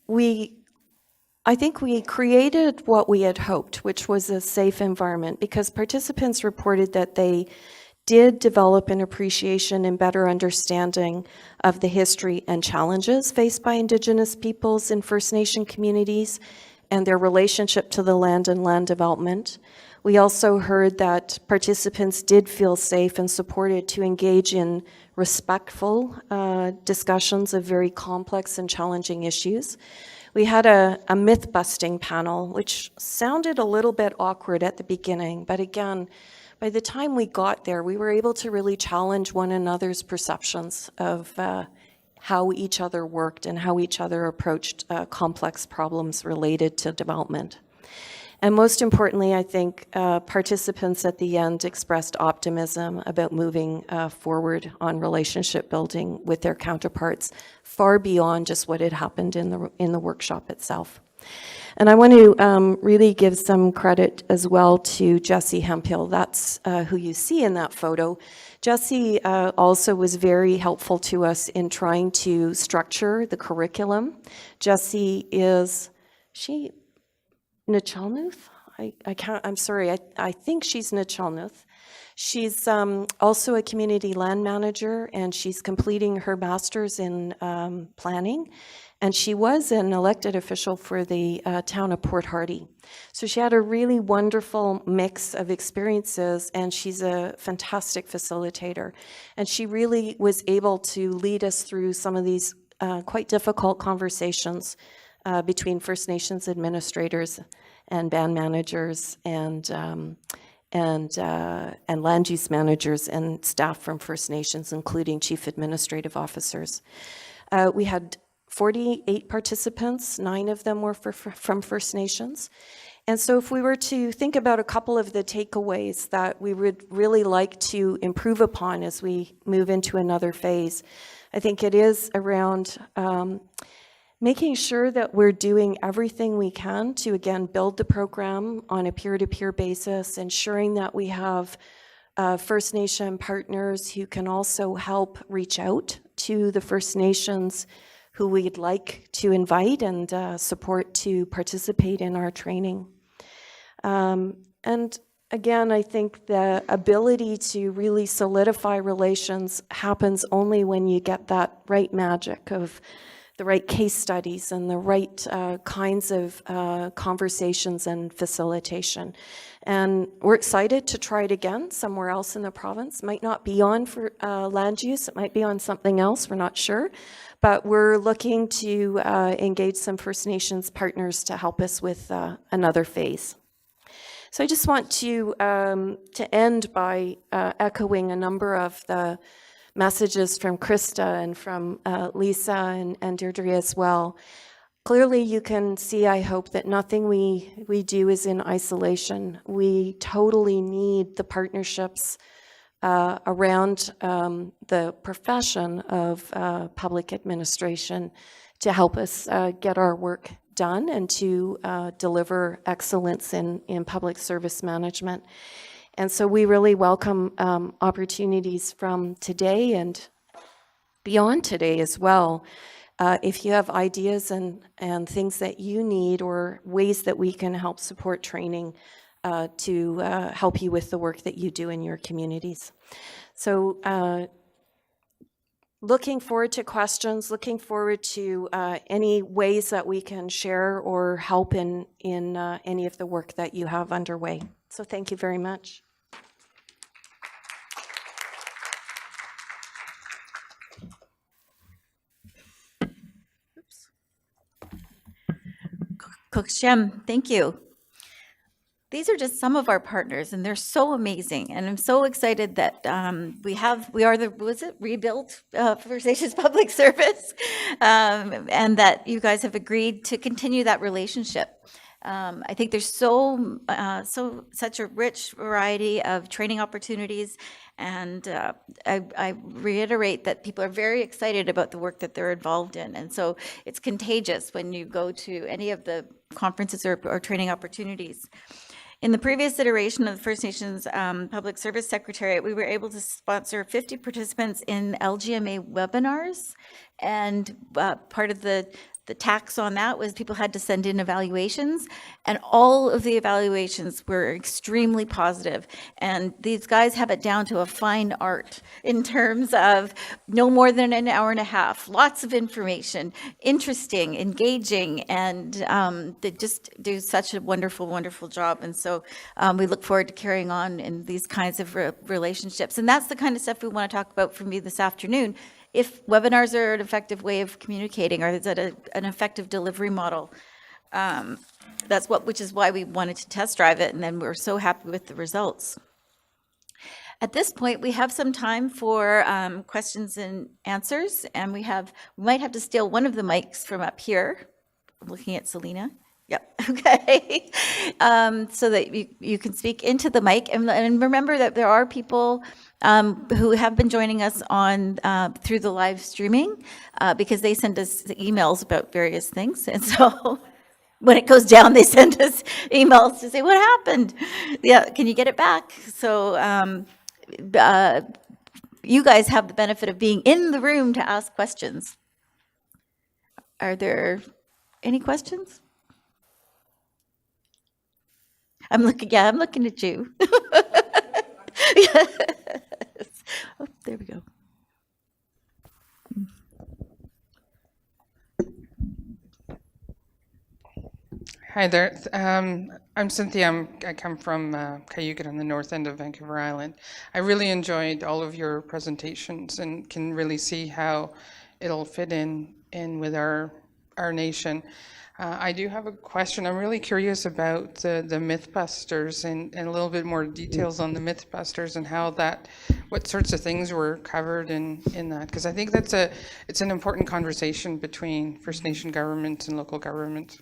we created what we had hoped, which was a safe environment, because participants reported that they did develop an appreciation and better understanding of the history and challenges faced by Indigenous peoples in First Nation communities and their relationship to the land and land development. We also heard that participants did feel safe and supported to engage in respectful discussions of very complex and challenging issues. We had a myth-busting panel, which sounded a little bit awkward at the beginning, but again, by the time we got there, we were able to really challenge one another's perceptions of how each other worked and how each other approached complex problems related to development. And most importantly, I think participants at the end expressed optimism about moving forward on relationship building with their counterparts, far beyond just what had happened in the workshop itself. And I want to really give some credit as well to Jessie Hemphill. That's who you see in that photo. Jessie also was very helpful to us in trying to structure the curriculum. Jessie is, she Nichalnuth? I'm sorry, I think she's Nichalnuth. She's also a community land manager, and she's completing her master's in planning. And she was an elected official for the town of Port Hardy. So she had a really wonderful mix of experiences, and she's a fantastic facilitator. And she really was able to lead us through some of these quite difficult conversations between First Nations administrators and band managers and land use managers and staff from First Nations, including chief administrative officers. We had 48 participants, 9 of them were from First Nations. And so if we were to think about a couple of the takeaways that we would really like to improve upon as we move into another phase, I think it is around making sure that we're doing everything we can to, again, build the program on a peer-to-peer basis, ensuring that we have First Nation partners who can also help reach out to the First Nations who we'd like to invite and support to participate in our training. And again, I think the ability to really solidify relations happens only when you get that right magic of the right case studies and the right kinds of conversations and facilitation. And we're excited to try it again somewhere else in the province. Might not be on for land use, it might be on something else, we're not sure. But we're looking to engage some First Nations partners to help us with another phase. So I just want to end by echoing a number of the messages from Krista and from Lisa and Deirdre as well. Clearly you can see, I hope, that nothing we do is in isolation. We totally need the partnerships around the profession of public administration to help us get our work done and to deliver excellence in public service management. And so we really welcome opportunities from today and beyond today as well. If you have ideas and things that you need or ways that we can help support training to help you with the work that you do in your communities. So looking forward to questions, looking forward to any ways that we can share or help in any of the work that you have underway. So thank you very much. Cook-Shem, thank you. These are just some of our partners, and they're so amazing. And I'm so excited that we are the Rebuilt First Nations Public Service, and that you guys have agreed to continue that relationship. I think there's such a rich variety of training opportunities, and I reiterate that people are very excited about the work that they're involved in, and so it's contagious when you go to any of the conferences or training opportunities. In the previous iteration of the First Nations Public Service Secretariat, we were able to sponsor 50 participants in LGMA webinars, and part of the tax on that was people had to send in evaluations, and all of the evaluations were extremely positive. And these guys have it down to a fine art in terms of no more than an hour and a half, lots of information, interesting, engaging, and they just do such a wonderful, wonderful job. And so we look forward to carrying on in these kinds of relationships. And that's the kind of stuff we want to talk about from you this afternoon. If webinars are an effective way of communicating, or is it an effective delivery model? Which is why we wanted to test drive it, and then we're so happy with the results. At this point, we have some time for questions and answers, and we might have to steal one of the mics from up here. I'm looking at Selena. Yep, okay. So that you can speak into the mic, and remember that there are people who have been joining us on through the live streaming because they send us emails about various things, and so when it goes down, they send us emails to say, what happened? Yeah, can you get it back? So you guys have the benefit of being in the room to ask questions. Are there any questions? I'm looking at you. Yes. Oh, there we go. Hi there. I'm Cynthia. I come from Cayuga on the north end of Vancouver Island. I really enjoyed all of your presentations and can really see how it'll fit in with our our nation. I do have a question. I'm really curious about the Mythbusters and a little bit more details on the Mythbusters and how that, what sorts of things were covered in that, because I think it's an important conversation between First Nation government and local government.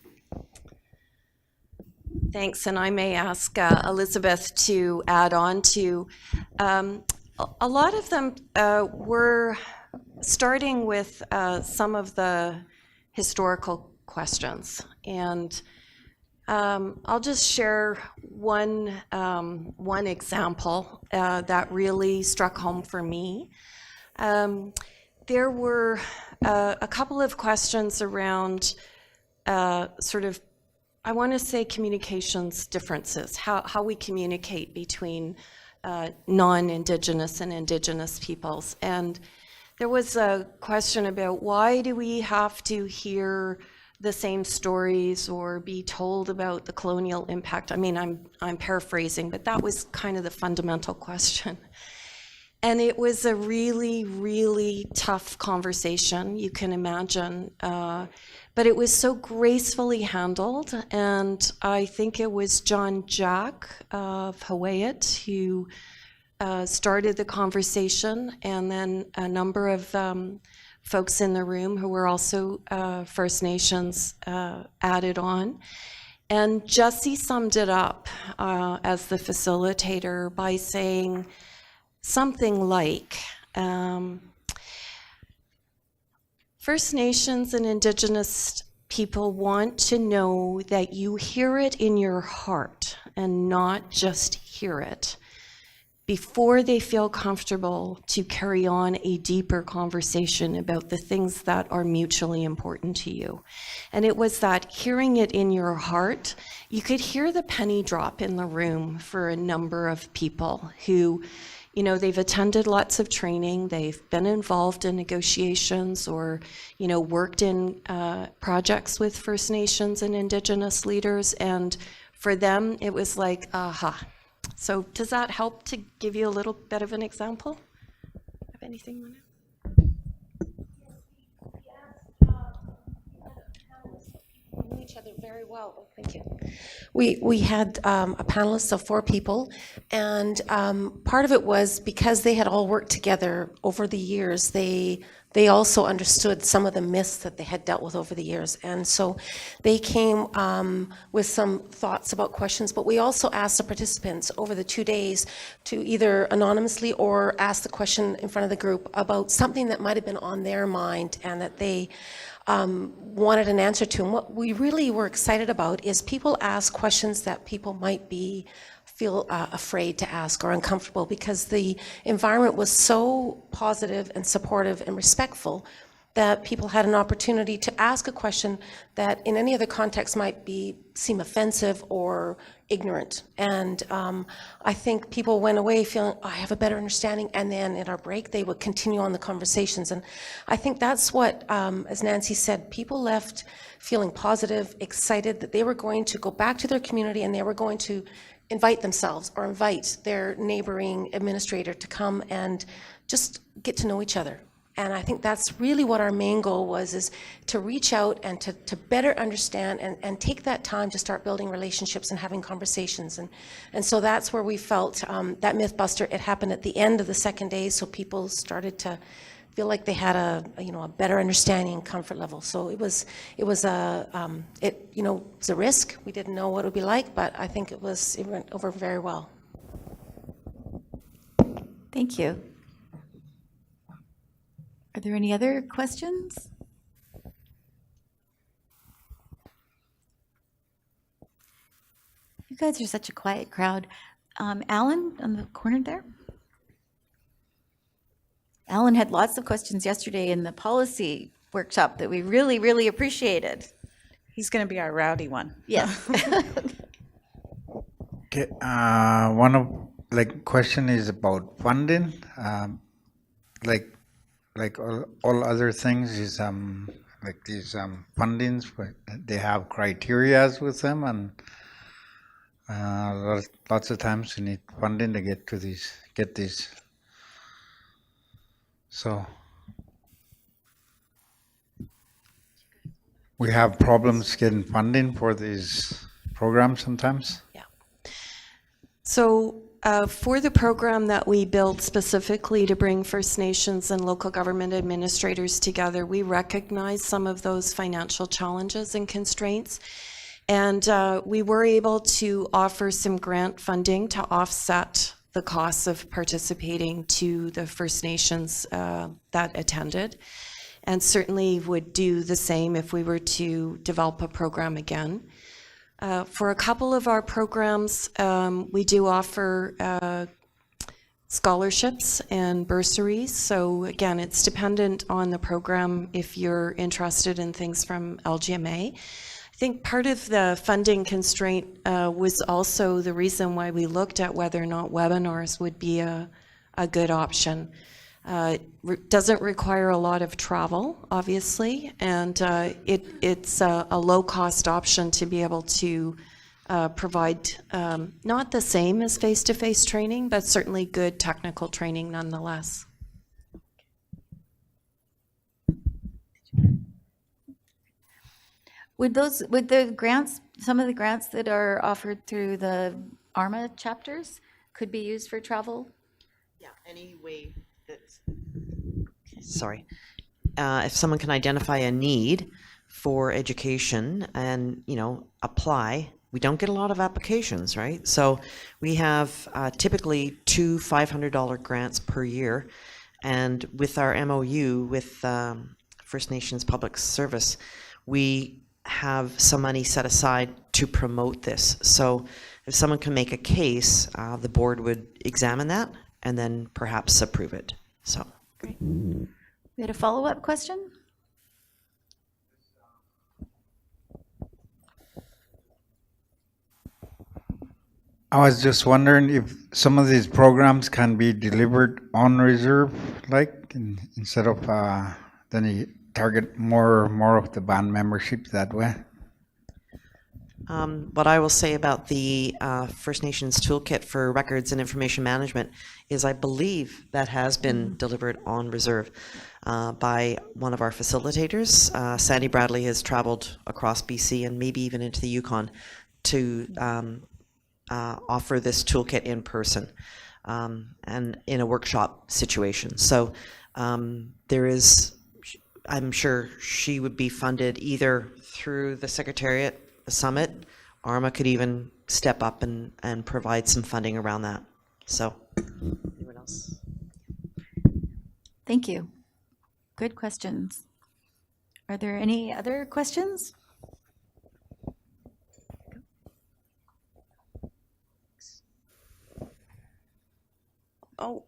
Thanks, and I may ask Elizabeth to add on to. A lot of them were starting with some of the historical questions, and I'll just share one example that really struck home for me. There were a couple of questions around sort of, I want to say, communications differences, how we communicate between non-Indigenous and Indigenous peoples. And there was a question about, why do we have to hear the same stories or be told about the colonial impact? I mean, I'm paraphrasing, but that was kind of the fundamental question. And it was a really, really tough conversation, you can imagine. But it was so gracefully handled. And I think it was John Jack of Hawaiiat who started the conversation, and then a number of folks in the room who were also First Nations added on. And Jesse summed it up as the facilitator by saying something like, First Nations and Indigenous people want to know that you hear it in your heart and not just hear it, before they feel comfortable to carry on a deeper conversation about the things that are mutually important to you. And it was that hearing it in your heart. You could hear the penny drop in the room for a number of people who, you know, they've attended lots of training, they've been involved in negotiations, or, you know, worked in projects with First Nations and Indigenous leaders, and for them it was like, aha. So does that help to give you a little bit of an example of anything you want to? Know each other very well. Oh, thank you. We had a panelist of 4 people, and part of it was because they had all worked together over the years. They also understood some of the myths that they had dealt with over the years, and so they came with some thoughts about questions. But we also asked the participants over the 2 days to either anonymously or ask the question in front of the group about something that might have been on their mind and that they wanted an answer to. And what we really were excited about is people ask questions that people might feel afraid to ask or uncomfortable, because the environment was so positive and supportive and respectful that people had an opportunity to ask a question that in any other context might seem offensive or ignorant. And I think people went away feeling, I have a better understanding, and then at our break they would continue on the conversations. And I think that's what, as Nancy said, people left feeling positive, excited that they were going to go back to their community and they were going to invite themselves or invite their neighboring administrator to come and just get to know each other. And I think that's really what our main goal was, is to reach out and to better understand and take that time to start building relationships and having conversations. And so that's where we felt that Mythbuster, it happened at the end of the second day, so people started to feel like they had a better understanding and comfort level. So it was a risk. We didn't know what it would be like, but I think it went over very well. Thank you. Are there any other questions? You guys are such a quiet crowd. Alan, on the corner there? Alan had lots of questions yesterday in the policy workshop that we really, really appreciated. He's going to be our rowdy one. Yes. Okay, one of question is about funding. Like all other things is like these fundings, but they have criterias with them, and lots of times you need funding to get these. So we have problems getting funding for these programs sometimes. So for the program that we built specifically to bring First Nations and local government administrators together, we recognize some of those financial challenges and constraints. And we were able to offer some grant funding to offset the costs of participating to the First Nations that attended, and certainly would do the same if we were to develop a program again. For a couple of our programs, we do offer scholarships and bursaries. So again, it's dependent on the program if you're interested in things from LGMA. I think part of the funding constraint was also the reason why we looked at whether or not webinars would be a good option. Doesn't require a lot of travel, obviously, and it's a low-cost option to be able to provide not the same as face-to-face training, but certainly good technical training nonetheless. Would the grants, some of the grants that are offered through the ARMA chapters could be used for travel? Yeah, any way that's, sorry. If someone can identify a need for education and, apply, we don't get a lot of applications, right? So we have typically 2 $500 grants per year. And with our MOU with First Nations Public Service, we have some money set aside to promote this. So if someone can make a case, the board would examine that and then perhaps approve it. So. We had a follow-up question? I was just wondering if some of these programs can be delivered on reserve, instead of then you target more of the band membership that way. What I will say about the First Nations Toolkit for Records and Information Management is I believe that has been delivered on reserve by one of our facilitators. Sandy Bradley has traveled across BC and maybe even into the Yukon to offer this toolkit in person and in a workshop situation. So there is, I'm sure she would be funded either through the Secretariat, the Summit. ARMA could even step up and provide some funding around that. So, anyone else? Thank you. Good questions. Are there any other questions?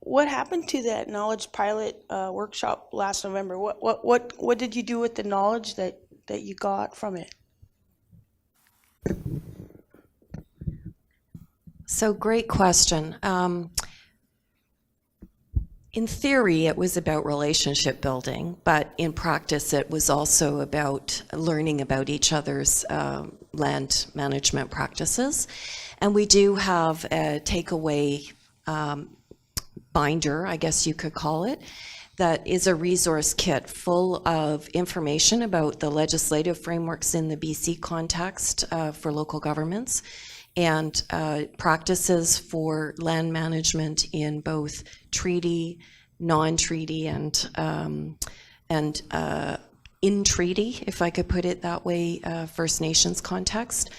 What happened to that knowledge pilot workshop last November? What did you do with the knowledge that you got from it? So great question. In theory, it was about relationship building, but in practice, it was also about learning about each other's land management practices. And we do have a takeaway binder, I guess you could call it, that is a resource kit full of information about the legislative frameworks in the BC context for local governments and practices for land management in both treaty, non-treaty, and in treaty, if I could put it that way, First Nations context,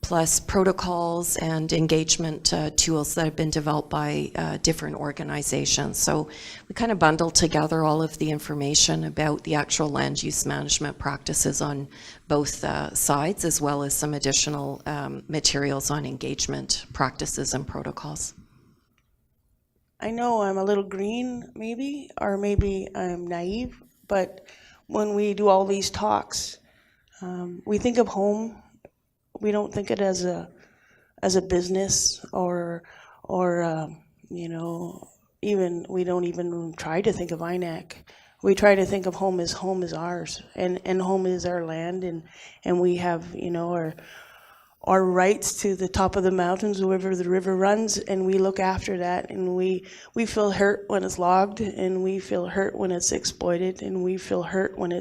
plus protocols and engagement tools that have been developed by different organizations. So we kind of bundle together all of the information about the actual land use management practices on both sides, as well as some additional materials on engagement practices and protocols. I know I'm a little green, maybe, or maybe I'm naive, but when we do all these talks, we think of home. We don't think it as a business or even we don't even try to think of INAC. We try to think of home as ours, and home is our land, and we have our rights to the top of the mountains, wherever the river runs, and we look after that, and we feel hurt when it's logged, and we feel hurt when it's exploited, and we feel hurt when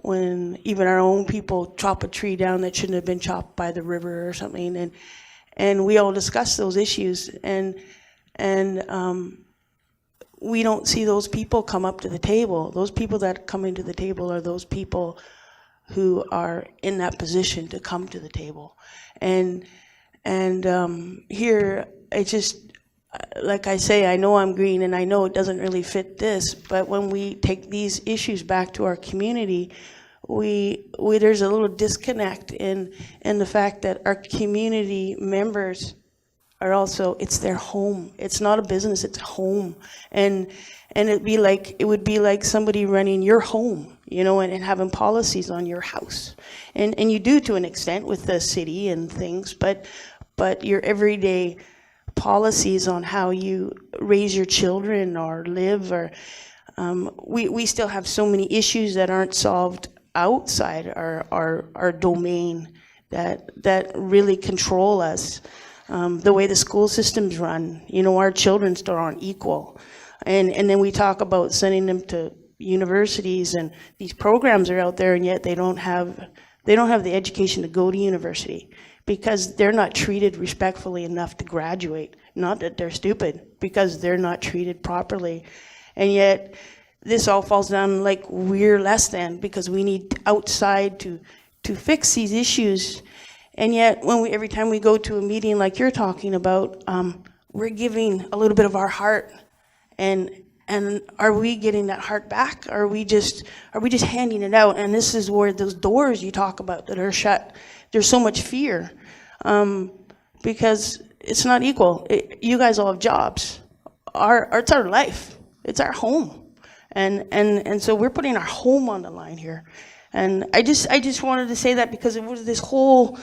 when even our own people chop a tree down that shouldn't have been chopped by the river or something, and we all discuss those issues, and we don't see those people come up to the table. Those people that come into the table are those people who are in that position to come to the table. And here, it just, like I say, I know I'm green and I know it doesn't really fit this, but when we take these issues back to our community, there's a little disconnect in the fact that our community members are also, it's their home. It's not a business, it's a home. And it would be like somebody running your home, you know, and having policies on your house. And you do to an extent with the city and things, but your everyday policies on how you raise your children or live, or we still have so many issues that aren't solved outside our domain that really control us. The way the school systems run, you know, our children still aren't equal. And then we talk about sending them to universities, and these programs are out there, and yet they don't have the education to go to university because they're not treated respectfully enough to graduate. Not that they're stupid, because they're not treated properly. And yet this all falls down like we're less than because we need outside to fix these issues. And yet, every time we go to a meeting like you're talking about, we're giving a little bit of our heart, and are we getting that heart back? Are we just handing it out? And this is where those doors you talk about that are shut. There's so much fear, because it's not equal. You guys all have jobs. It's our life. It's our home, and so we're putting our home on the line here. And I just wanted to say that because it was this whole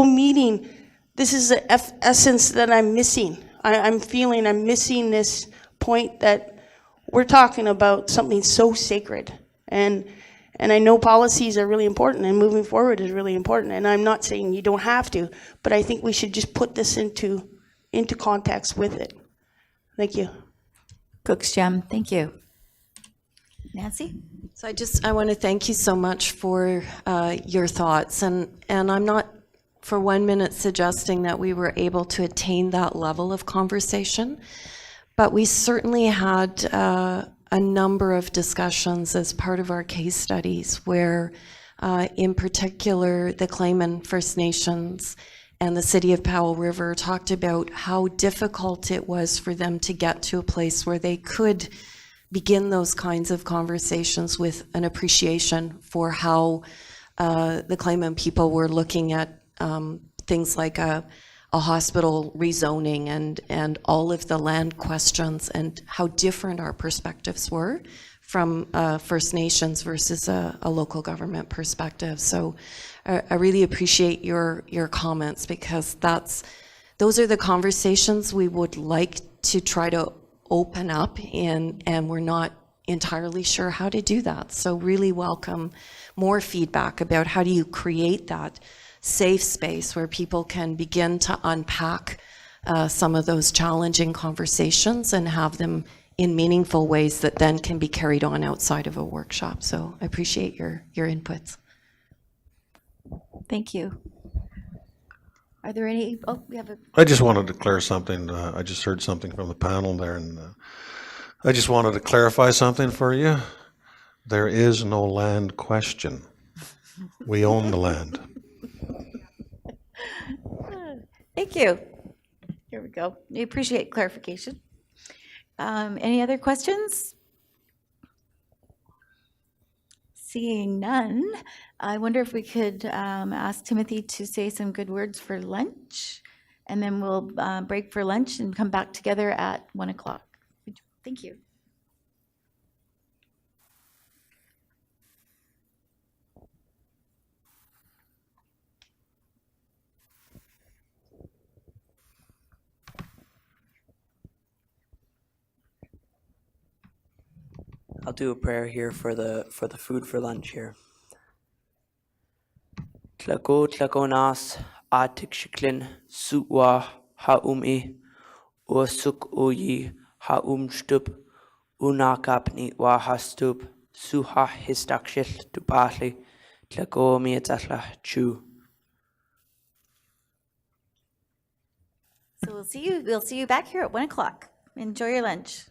meeting. This is the essence that I'm missing. I'm feeling I'm missing this point that we're talking about something so sacred. And I know policies are really important and moving forward is really important. And I'm not saying you don't have to, but I think we should just put this into context with it. Thank you. Cooks Jam, thank you. Nancy? So I want to thank you so much for your thoughts, and I'm not for 1 minute suggesting that we were able to attain that level of conversation, but we certainly had a number of discussions as part of our case studies where, in particular, the Clayman First Nations and the City of Powell River talked about how difficult it was for them to get to a place where they could begin those kinds of conversations with an appreciation for how the Clayman people were looking at things like a hospital rezoning and all of the land questions and how different our perspectives were from First Nations versus a local government perspective. So I really appreciate your comments, because those are the conversations we would like to try to open up in, and we're not entirely sure how to do that. So really welcome more feedback about how do you create that safe space where people can begin to unpack some of those challenging conversations and have them in meaningful ways that then can be carried on outside of a workshop. So I appreciate your inputs. Thank you. Are there any, we have a, I just wanted to clear something. I just heard something from the panel there, and I just wanted to clarify something for you. There is no land question. We own the land. thank you. Here we go. We appreciate clarification. Any other questions? Seeing none, I wonder if we could ask Timothy to say some good words for lunch, and then we'll break for lunch and come back together at 1 o'clock. Thank you. I'll do a prayer here for the food for lunch here. Tlako nas atik shiklin suwa haumi ursuk uyi haumstub unakapni wa hastub Suha histakshil tupali tlako miatasla chu. So we'll see you back here at 1 o'clock. Enjoy your lunch.